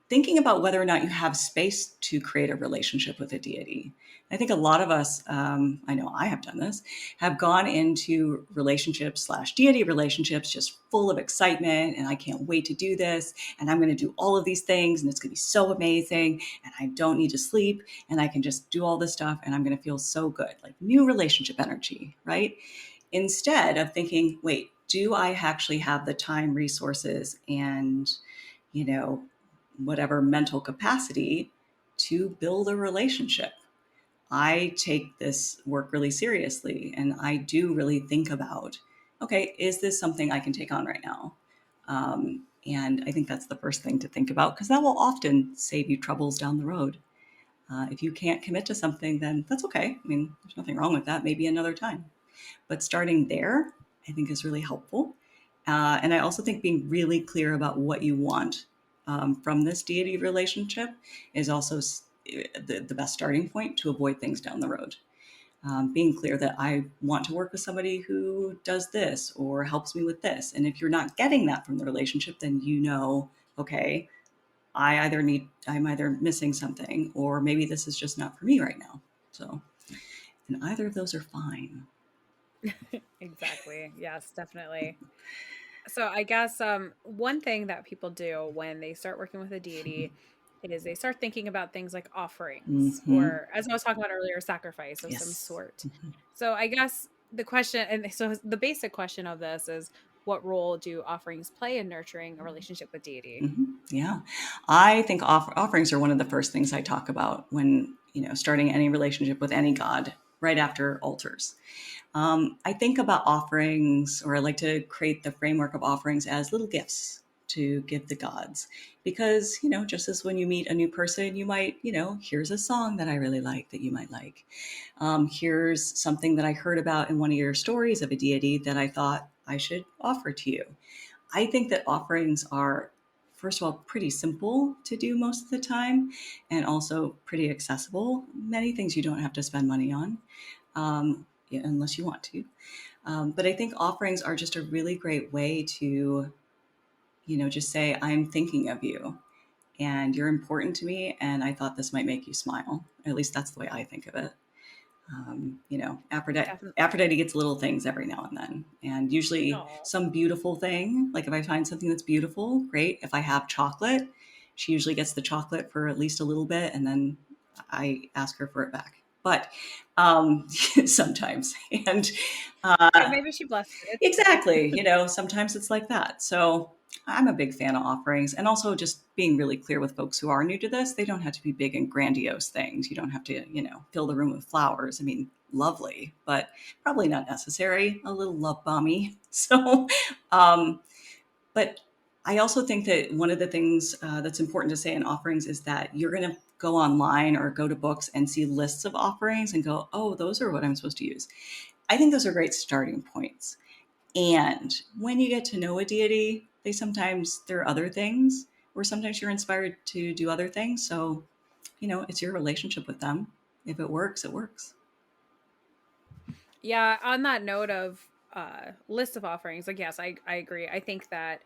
thinking about whether or not you have space to create a relationship with a deity. I think a lot of us, I know I have done this, have gone into relationships slash deity relationships just full of excitement, and I can't wait to do this, and I'm going to do all of these things, and it's going to be so amazing, and I don't need to sleep, and I can just do all this stuff, and I'm going to feel so good, like new relationship energy, right? Instead of thinking, wait, do I actually have the time, resources, and you know, whatever mental capacity to build a relationship? I take this work really seriously, and I do really think about, okay, is this something I can take on right now? And I think that's the first thing to think about, because that will often save you troubles down the road. If you can't commit to something, then that's okay. I mean, there's nothing wrong with that. Maybe another time. But starting there, I think, is really helpful. And I also think being really clear about what you want from this deity relationship is also the best starting point to avoid things down the road. Being clear that I want to work with somebody who does this or helps me with this. And if you're not getting that from the relationship, then you know, okay, I'm either missing something, or maybe this is just not for me right now. So, and either of those are fine. Exactly. Yes, definitely. So I guess one thing that people do when they start working with a deity is they start thinking about things like offerings, Mm-hmm. or as I was talking about earlier, sacrifice of some Yes. sort. So I guess the question, and so the basic question of this is, what role do offerings play in nurturing a relationship with deity? Mm-hmm. Yeah, I think offerings are one of the first things I talk about when starting any relationship with any god. Right after altars, I think about offerings, or I like to create the framework of offerings as little gifts to give the gods. Because, just as when you meet a new person, you might, here's a song that I really like that you might like. Here's something that I heard about in one of your stories of a deity that I thought I should offer to you. I think that offerings are, first of all, pretty simple to do most of the time, and also pretty accessible. Many things you don't have to spend money on, yeah, unless you want to. But I think offerings are just a really great way to, just say, I'm thinking of you and you're important to me, and I thought this might make you smile. At least that's the way I think of it. Definitely. Aphrodite gets little things every now and then, and usually Oh, some beautiful thing. Like if I find something that's beautiful, great. If I have chocolate, she usually gets the chocolate for at least a little bit, and then I ask her for it back. But sometimes, and maybe she blessed it. It's okay. exactly, sometimes it's like that. So I'm a big fan of offerings, and also just being really clear with folks who are new to this. They don't have to be big and grandiose things. You don't have to, fill the room with flowers. I mean, lovely, but probably not necessary. A little love bomby. So, um, but I also think that one of the things that's important to say in offerings is that you're going to go online or go to books and see lists of offerings and go, oh, those are what I'm supposed to use. I think those are great starting points. And when you get to know a deity, there are other things, or sometimes you're inspired to do other things. So, it's your relationship with them. If it works, it works. Yeah, on that note of list of offerings, like yes, I agree. I think that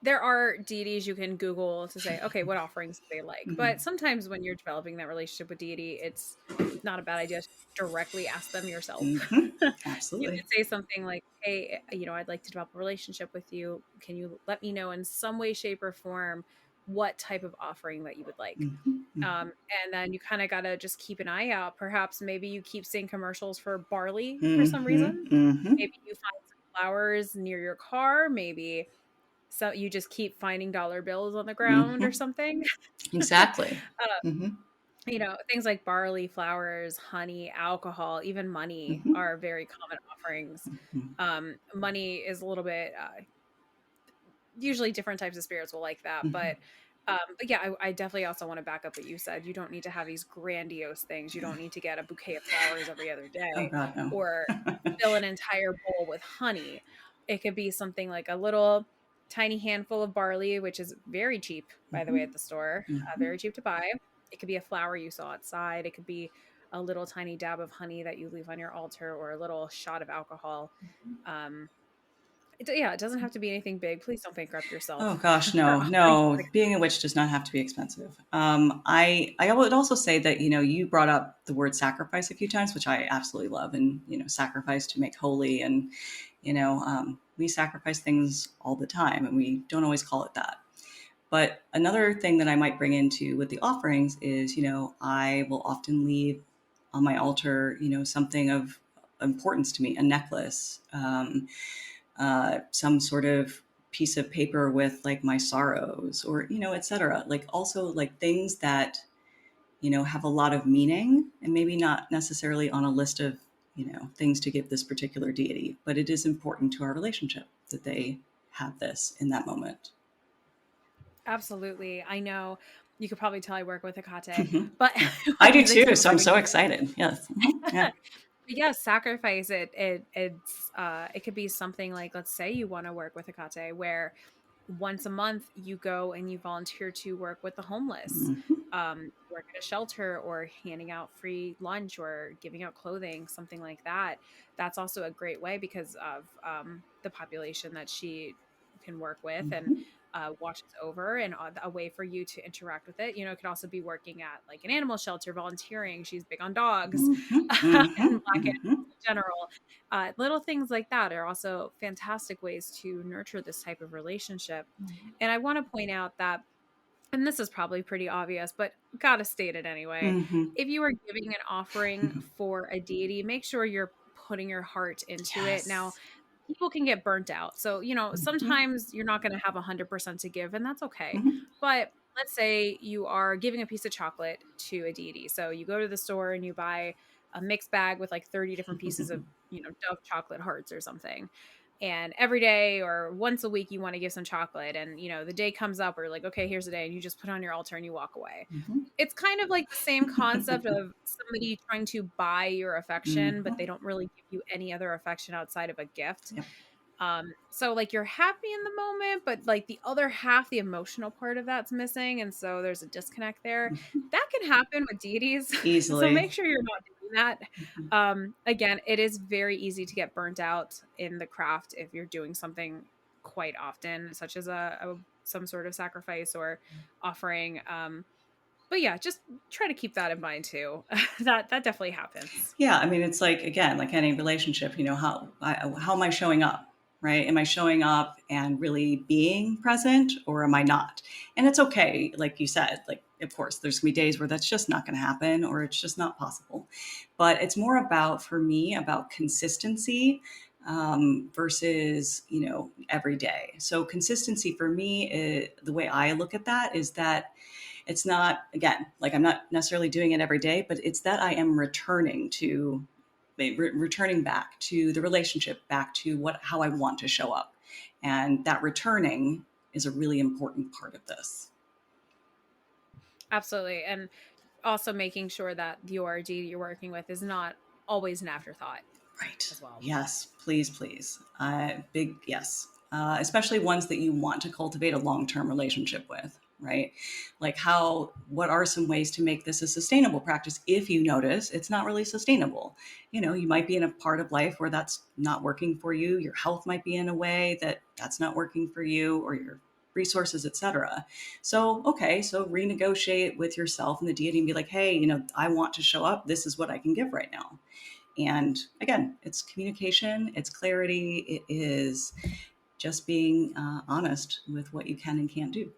there are deities you can Google to say, okay, what offerings do they like? Mm-hmm. But sometimes when you're developing that relationship with deity, it's not a bad idea to directly ask them yourself. Mm-hmm. You Absolutely. could say something like, hey, I'd like to develop a relationship with you. Can you let me know in some way, shape, or form what type of offering that you would like? Mm-hmm. And then you kind of got to just keep an eye out. Perhaps maybe you keep seeing commercials for barley for some reason. Mm-hmm. Mm-hmm. Maybe you find some flowers near your car. Maybe so you just keep finding dollar bills on the ground or Mm-hmm. something. Exactly. Mm-hmm. Things like barley, flowers, honey, alcohol, even money Mm-hmm. are very common offerings. Money is a little bit usually different types of spirits will like that, Mm-hmm. but yeah, I definitely also want to back up what you said. You don't need to have these grandiose things. You Yeah. don't need to get a bouquet of flowers every other Oh day God, no. or fill an entire bowl with honey. It could be something like a little tiny handful of barley, which is very cheap, by the way, Mm-hmm. at the store. Mm-hmm. Very cheap to buy. It could be a flower you saw outside. It could be a little tiny dab of honey that you leave on your altar, or a little shot of alcohol. Um, it doesn't have to be anything big. Please don't bankrupt Oh yourself gosh, for no, offering to no. the Being a witch does not have to be expensive. I would also say that you brought up the word sacrifice a few times, which I absolutely love, and sacrifice to make holy, and we sacrifice things all the time, and we don't always call it that. But another thing that I might bring into with the offerings is, I will often leave on my altar, something of importance to me, a necklace, some sort of piece of paper with like my sorrows, or etc. Like also like things that have a lot of meaning, and maybe not necessarily on a list of things to give this particular deity, but it is important to our relationship that they have this in that moment. Absolutely. I know you could probably tell I work with Hecate, but I like do these too, examples so I've I'm been so using. excited. Yes. Yeah. Yes, sacrifice it could be something like, let's say you want to work with Hecate, where once a month you go and you volunteer to work with the homeless, Mhm. work at a shelter, or handing out free lunch or giving out clothing, something like that. That's also a great way because of the population that she can work with and Mhm. watches over, and a way for you to interact with it. It could also be working at like an animal shelter, volunteering. She's big on dogs Mhm. and Mhm. black Mhm. animals in general. Little things like that are also fantastic ways to nurture this type of relationship. And I want to point out that, and this is probably pretty obvious, but gotta state it anyway. Mhm. If you are giving an offering for a deity, make sure you're putting your heart into it. Now, Yes. people can get burnt out. So, Mhm. sometimes you're not going to have 100% to give, and that's okay. Mhm. But let's say you are giving a piece of chocolate to a deity. So you go to the store and you buy a mixed bag with like 30 different pieces of, Dove chocolate hearts or something. And every day or once a week, you want to give some chocolate. And, the day comes up where you're like, okay, here's the day. And you just put it on your altar and you walk away. Mhm. It's kind of like the same concept of somebody trying to buy your affection, but they Mhm. don't really give you any other affection outside of a gift. Yep. So like you're happy in the moment, but like the other half, the emotional part of that's missing. And so there's a disconnect there. That can happen with deities. So Easily. make sure you're not doing that. Mhm. Again, it is very easy to get burnt out in the craft if you're doing something quite often, such as some sort of sacrifice or offering. But yeah, just try to keep that in mind too. That definitely happens. Yeah, I mean, it's like again, like any relationship, how am I showing up, right? Am I showing up and really being present, or am I not? And it's okay, like you said, like of course, there's gonna be days where that's just not going to happen, or it's just not possible. But it's more about for me about consistency versus every day. So consistency for me, the way I look at that is that it's not, again, like I'm not necessarily doing it every day, but it's that I am returning back to the relationship, back to how I want to show up. And that returning is a really important part of this. Absolutely. And also making sure that your deity you're working with is not always an afterthought Right. as well. Yes, please, please. Big yes. Especially ones that you want to cultivate a long term relationship with, right? Like, what are some ways to make this a sustainable practice if you notice it's not really sustainable? You might be in a part of life where that's not working for you. Your health might be in a way that's not working for you, or your resources, etc. So, okay, so renegotiate with yourself and the deity and be like, hey, I want to show up. This is what I can give right now. And again, it's communication, it's clarity, it is just being honest with what you can and can't do.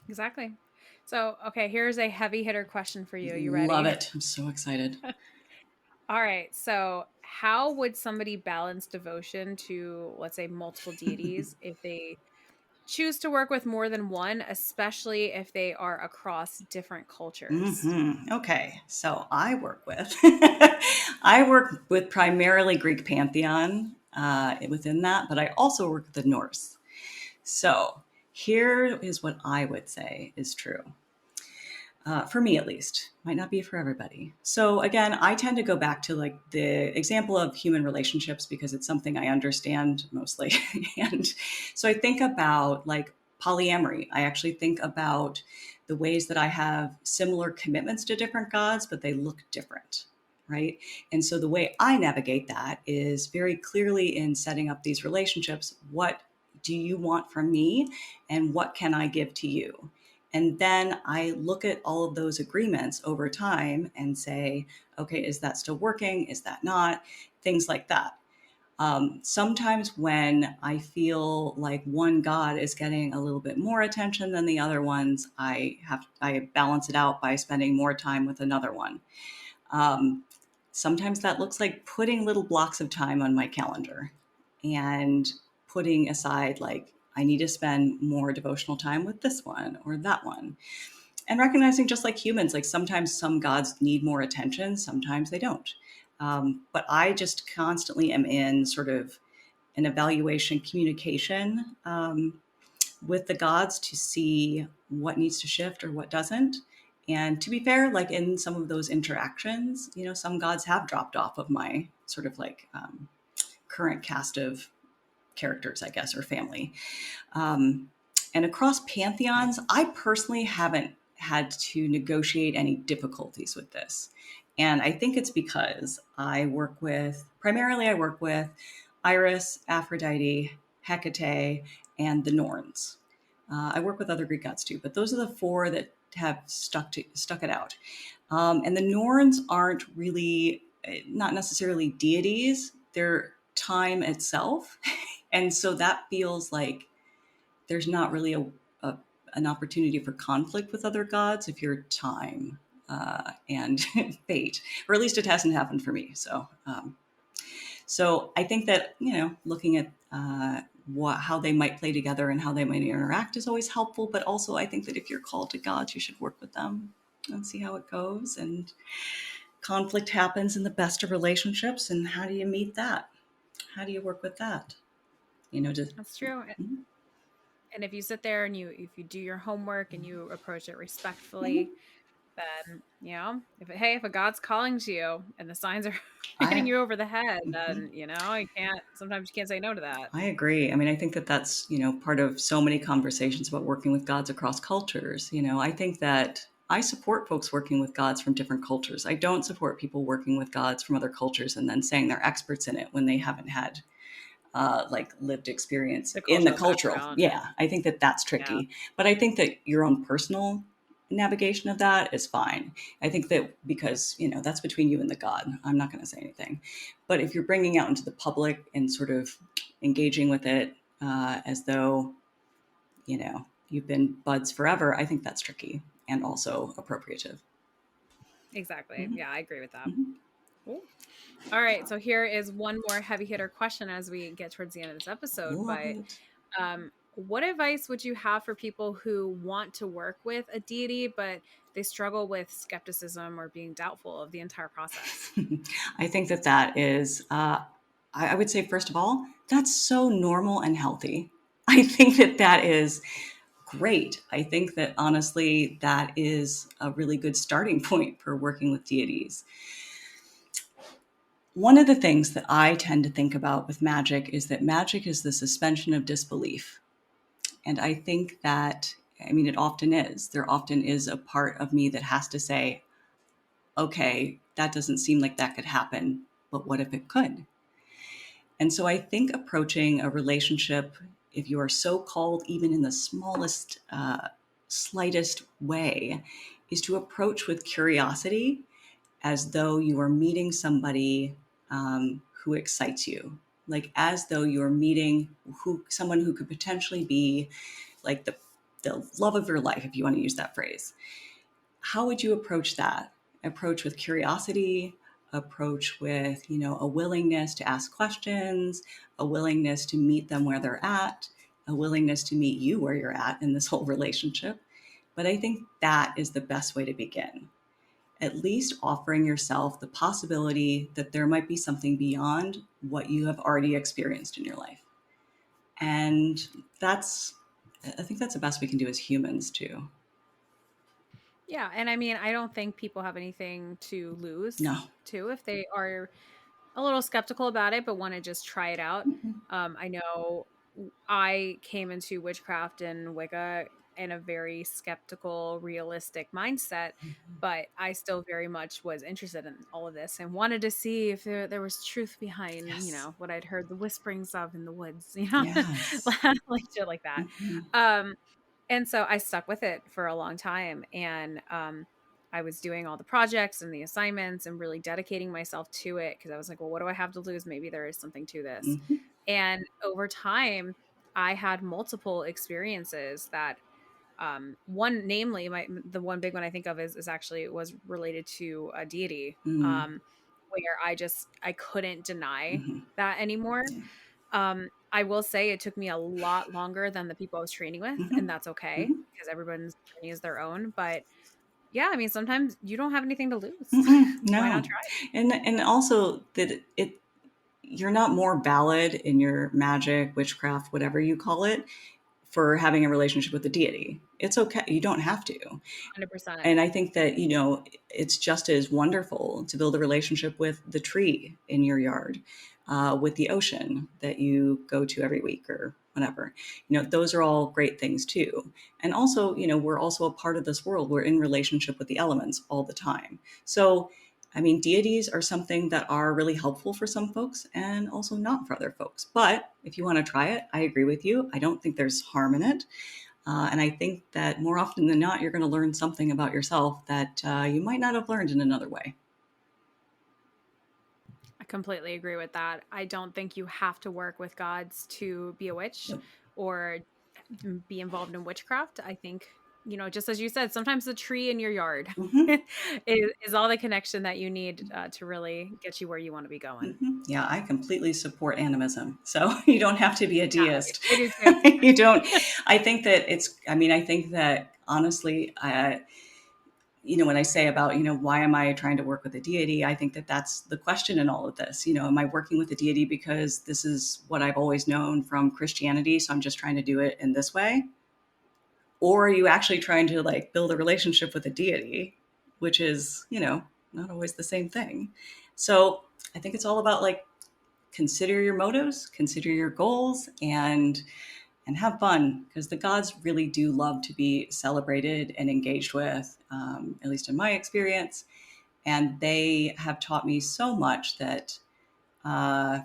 Exactly. So, okay, here's a heavy hitter question for you. You Love ready? it. I'm so excited. All right. So, how would somebody balance devotion to, let's say, multiple deities if they choose to work with more than one, especially if they are across different cultures? Okay, so I work with primarily Greek pantheon within that, but I also work with the Norse. So here is what I would say is true. For me at least, might not be for everybody. So again, I tend to go back to like the example of human relationships because it's something I understand mostly. And so I think about like polyamory. I actually think about the ways that I have similar commitments to different gods, but they look different. Right. And so the way I navigate that is very clearly in setting up these relationships. What do you want from me? And what can I give to you? And then I look at all of those agreements over time and say, okay, is that still working? Is that not? Things like that. Sometimes when I feel like one God is getting a little bit more attention than the other ones, I balance it out by spending more time with another one. Um, Sometimes that looks like putting little blocks of time on my calendar and putting aside like I need to spend more devotional time with this one or that one. And recognizing just like humans, like sometimes some gods need more attention, sometimes they don't. But I just constantly am in sort of an evaluation communication with the gods to see what needs to shift or what doesn't. And to be fair, like in some of those interactions, some gods have dropped off of my sort of like current cast of characters, I guess, or family. Um, and across pantheons, I personally haven't had to negotiate any difficulties with this. And I think it's because primarily I work with Iris, Aphrodite, Hecate, and the Norns. I work with other Greek gods too, but those are the four that have stuck it out. And the Norns aren't really, not necessarily deities, they're time itself. And so that feels like there's not really an opportunity for conflict with other gods if you're time and fate, or at least it hasn't happened for me. So I think that, looking at how they might play together and how they might interact is always helpful. But also I think that if you're called to gods, you should work with them and see how it goes. And conflict happens in the best of relationships. And how do you meet that? How do you work with that? That's true. Mm-hmm. And if you sit there and if you do your homework and you approach it respectfully, then if a god's calling to you and the signs are hitting I you over the head, mhm. then sometimes you can't say no to that. I agree. I mean, I think that that's, part of so many conversations about working with gods across cultures. I think that I support folks working with gods from different cultures. I don't support people working with gods from other cultures and then saying they're experts in it when they haven't had like lived experience The in the cultural cultural. background. Yeah, I think that that's Yeah. tricky. But I think that your own personal navigation of that is fine. I think that because, that's between you and the God. I'm not going to say anything. But if you're bringing out into the public and sort of engaging with it as though, you've been buds forever, I think that's tricky and also appropriative. Exactly. Mm-hmm. Yeah, I agree with that. Mm-hmm. Cool. All right. So here is one more heavy hitter question as we get towards the end of this episode. Love But it. what advice would you have for people who want to work with a deity, but they struggle with skepticism or being doubtful of the entire process? I think that is, I would say, first of all, that's so normal and healthy. I think that is great. I think that honestly, that is a really good starting point for working with deities. One of the things that I tend to think about with magic is that magic is the suspension of disbelief. And I think that, it often is. There often is a part of me that has to say, okay, that doesn't seem like that could happen, but what if it could? And so I think approaching a relationship, if you are so called, even in the smallest, slightest way, is to approach with curiosity as though you are meeting somebody who excites you, like as though you're meeting someone who could potentially be like the love of your life, if you want to use that phrase. How would you approach that? Approach with curiosity, approach with, a willingness to ask questions, a willingness to meet them where they're at, a willingness to meet you where you're at in this whole relationship. But I think that is the best way to begin. At least offering yourself the possibility that there might be something beyond what you have already experienced in your life. And I think that's the best we can do as humans too. Yeah. And I don't think people have anything to lose No. too if they are a little skeptical about it, but want to just try it out. Mm-hmm. I know I came into witchcraft and Wicca in a very skeptical, realistic mindset, but I still very much was interested in all of this and wanted to see if there was truth behind, Yes. what I'd heard the whisperings of in the woods, Yes. like shit like that. Mm-hmm. Um, and so I stuck with it for a long time. And I was doing all the projects and the assignments and really dedicating myself to it because I was like, well, what do I have to lose? Maybe there is something to this. Mm-hmm. And over time, I had multiple experiences that one namely the one big one I think of is actually was related to a deity Mm-hmm. where I couldn't deny Mm-hmm. that anymore. Yeah. I will say it took me a lot longer than the people I was training with, Mm-hmm. and that's okay Mm-hmm. because everyone's journey is their own. But yeah, sometimes you don't have anything to lose. Mm-mm, Why not no. try? And also that it you're not more valid in your magic, witchcraft, whatever you call it, for having a relationship with the deity. It's okay. You don't have to. 100%. And I think that, it's just as wonderful to build a relationship with the tree in your yard, with the ocean that you go to every week or whatever. Those are all great things too. And also, we're also a part of this world. We're in relationship with the elements all the time. So, I mean, deities are something that are really helpful for some folks and also not for other folks. But if you want to try it, I agree with you. I don't think there's harm in it. And I think that more often than not, you're going to learn something about yourself that you might not have learned in another way. I completely agree with that. I don't think you have to work with gods to be a witch Yep. or be involved in witchcraft. I think, just as you said, sometimes the tree in your yard Mm-hmm. is all the connection that you need to really get you where you want to be going. Mm-hmm. Yeah, I completely support animism. So you don't have to be a Yeah, deist. I do too. You don't. I think that honestly, when I say about, why am I trying to work with a deity? I think that that's the question in all of this. Am I working with a deity because this is what I've always known from Christianity? So I'm just trying to do it in this way. Or are you actually trying to like build a relationship with a deity, which is, not always the same thing. So I think it's all about like, consider your motives, consider your goals, and have fun, because the gods really do love to be celebrated and engaged with, at least in my experience. And they have taught me so much that uh,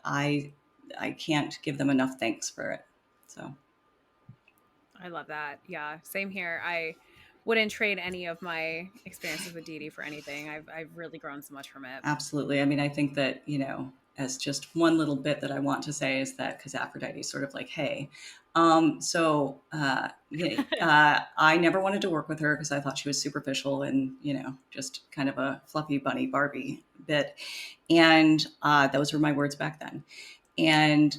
I I can't give them enough thanks for it. So I love that. Yeah, same here. I wouldn't trade any of my experiences with deity for anything. I've really grown so much from it. absolutely. I mean, I think that, as just one little bit that I want to say is that because Aphrodite is sort of like, hey, I never wanted to work with her because I thought she was superficial and, just kind of a fluffy bunny Barbie bit. And those were my words back then. And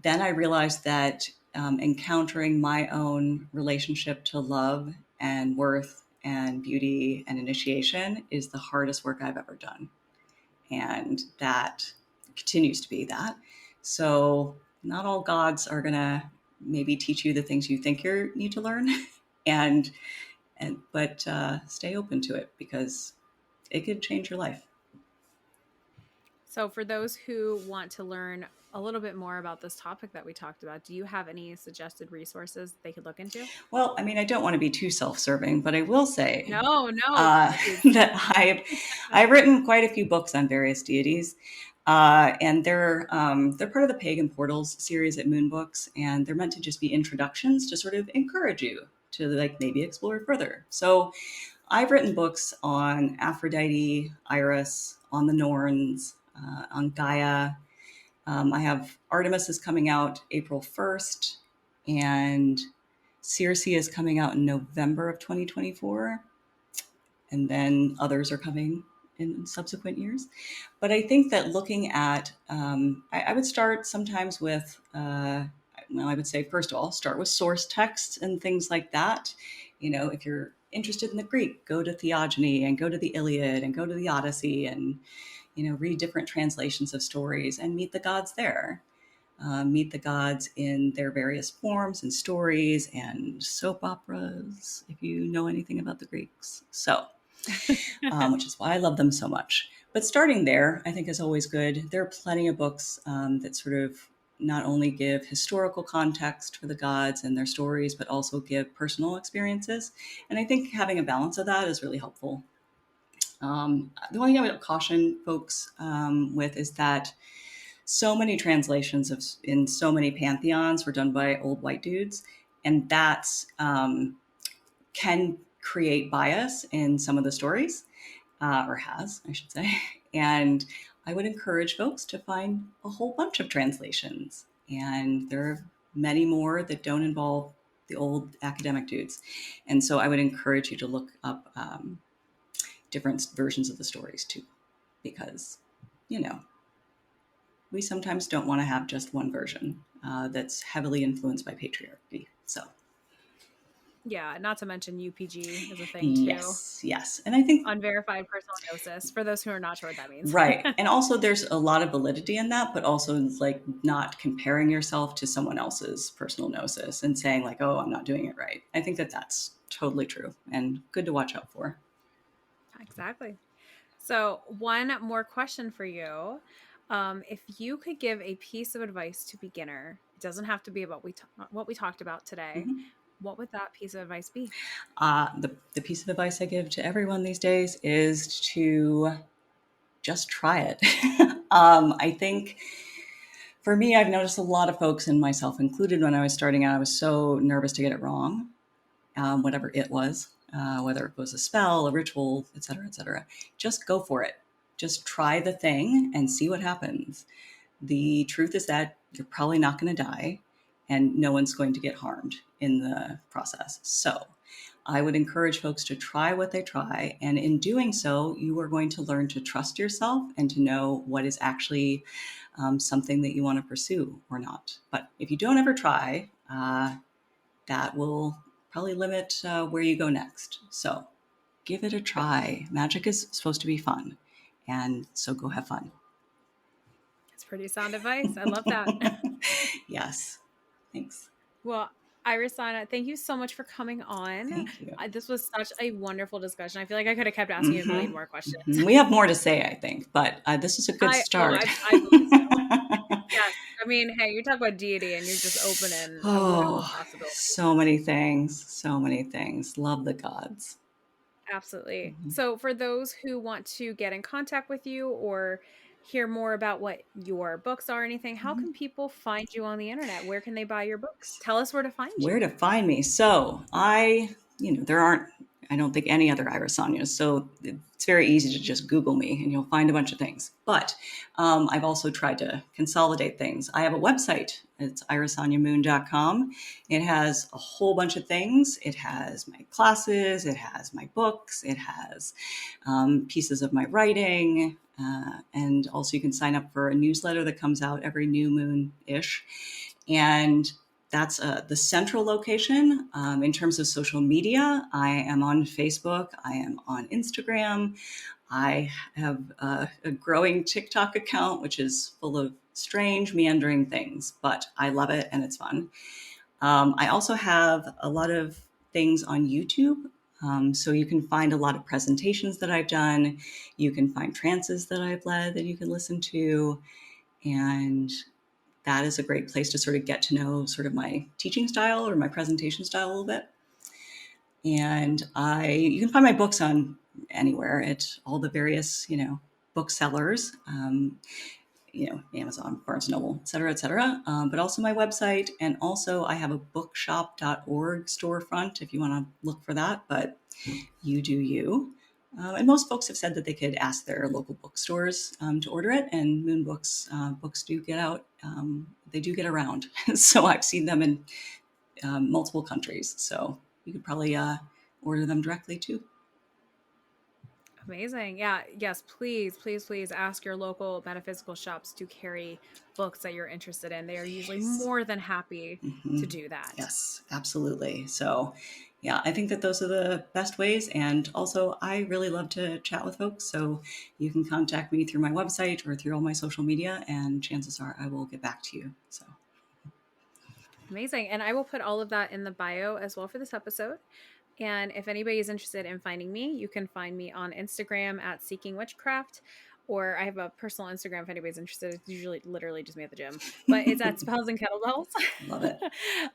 then I realized that encountering my own relationship to love and worth and beauty and initiation is the hardest work I've ever done. And that continues to be that. So, not all gods are going to maybe teach you the things you think you need to learn. and, but stay open to it because it could change your life. So, for those who want to learn a little bit more about this topic that we talked about, do you have any suggested resources they could look into? Well, I mean, I don't want to be too self-serving, but I will say No, no, please. that I've written quite a few books on various deities, and they're part of the Pagan Portals series at Moon Books, and they're meant to just be introductions to sort of encourage you to like maybe explore further. So I've written books on Aphrodite, Iris, on the Norns, on Gaia. I have Artemis is coming out April 1st, and Circe is coming out in November of 2024, and then others are coming in subsequent years. But I think that looking at, I would start sometimes with, I would say, first of all, start with source texts and things like that. If you're interested in the Greek, go to Theogony and go to the Iliad and go to the Odyssey and, read different translations of stories and meet the gods there. Meet the gods in their various forms and stories and soap operas, if you know anything about the Greeks. So, which is why I love them so much. But starting there, I think, is always good. There are plenty of books that sort of not only give historical context for the gods and their stories, but also give personal experiences. And I think having a balance of that is really helpful. The only thing I would caution folks with is that so many translations in so many pantheons were done by old white dudes, and that's can create bias in some of the stories, or has, I should say. And I would encourage folks to find a whole bunch of translations, and there are many more that don't involve the old academic dudes. And so I would encourage you to look up different versions of the stories too, because we sometimes don't want to have just one version that's heavily influenced by patriarchy. So, Yeah, not to mention UPG is a thing too. Yes. And I think, Unverified personal gnosis, for those who are not sure what that means. right. And also there's a lot of validity in that, but also like not comparing yourself to someone else's personal gnosis and saying like, oh, I'm not doing it right. I think that that's totally true and good to watch out for. Exactly. So, one more question for you. If you could give a piece of advice to beginner, it doesn't have to be about what we talked about today. Mm-hmm. What would that piece of advice be? The piece of advice I give to everyone these days is to just try it. I think for me, I've noticed a lot of folks, and myself included, when I was starting out, I was so nervous to get it wrong, whatever it was, whether it was a spell, a ritual, et cetera, et cetera. Just go for it. Just try the thing and see what happens. The truth is that you're probably not going to die and no one's going to get harmed in the process. So I would encourage folks to try what they try. And in doing so, you are going to learn to trust yourself and to know what is actually something that you want to pursue or not. But if you don't ever try, that will probably limit where you go next. So give it a try. Magic is supposed to be fun. And so go have fun. It's pretty sound advice. I love that. Yes. Thanks. Well, Irisanya, thank you so much for coming on. Thank you. This was such a wonderful discussion. I feel like I could have kept asking you a million Mm-hmm. more questions. Mm-hmm. We have more to say, I think, but this is a good start. I believe so. Yes. I mean, hey, you talk about deity and you're just opening a world of possibilities. So many things. So many things. Love the gods. Absolutely. Mm-hmm. So, for those who want to get in contact with you or hear more about what your books are or anything, how can people find you on the internet? Where can they buy your books? Tell us where to find Where you. to find me? So there aren't, I don't think, any other Irisanyas. So it's very easy to just Google me and you'll find a bunch of things. But I've also tried to consolidate things. I have a website. It's irisanyamoon.com. It has a whole bunch of things. It has my classes. It has my books. It has pieces of my writing. And also you can sign up for a newsletter that comes out every new moon-ish. And that's the central location. In terms of social media, I am on Facebook. I am on Instagram. I have a growing TikTok account, which is full of strange, meandering things, but I love it and it's fun. I also have a lot of things on YouTube. So you can find a lot of presentations that I've done. You can find trances that I've led that you can listen to. And that is a great place to sort of get to know sort of my teaching style or my presentation style a little bit. And you can find my books on anywhere at all the various, booksellers, Amazon, Barnes & Noble, et cetera, but also my website. And also I have a bookshop.org storefront if you want to look for that, but you do you. And most folks have said that they could ask their local bookstores to order it, and Moon Books books do get out. They do get around, so I've seen them in multiple countries. So you could probably order them directly too. Amazing. Yeah. Yes. Please, please, please ask your local metaphysical shops to carry books that you're interested in. They are usually more than happy to do that. Yes, absolutely. So, yeah, I think that those are the best ways. And also, I really love to chat with folks. So you can contact me through my website or through all my social media, and chances are I will get back to you. So. Amazing. And I will put all of that in the bio as well for this episode. And if anybody is interested in finding me, you can find me on Instagram at Seeking Witchcraft, or I have a personal Instagram if anybody's interested. It's usually literally just me at the gym, but it's at Spells and Kettlebells. Love it.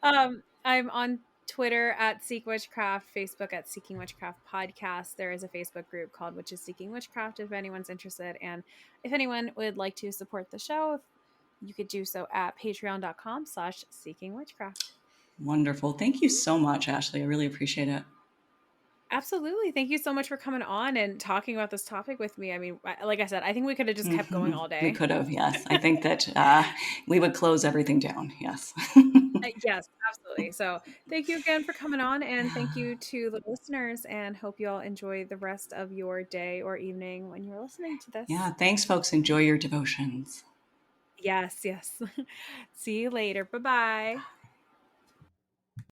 I'm on Twitter at Seek Witchcraft, Facebook at Seeking Witchcraft Podcast. There is a Facebook group called Witches Seeking Witchcraft if anyone's interested. And if anyone would like to support the show, you could do so at patreon.com/Seeking Witchcraft. Wonderful. Thank you so much, Ashley. I really appreciate it. Absolutely. Thank you so much for coming on and talking about this topic with me. I mean, like I said, I think we could have just kept going all day. We could have, yes. I think that we would close everything down. Yes. Yes, absolutely. So thank you again for coming on, and thank you to the listeners, and hope you all enjoy the rest of your day or evening when you're listening to this. Yeah. Thanks, folks. Enjoy your devotions. Yes, yes. See you later. Bye-bye.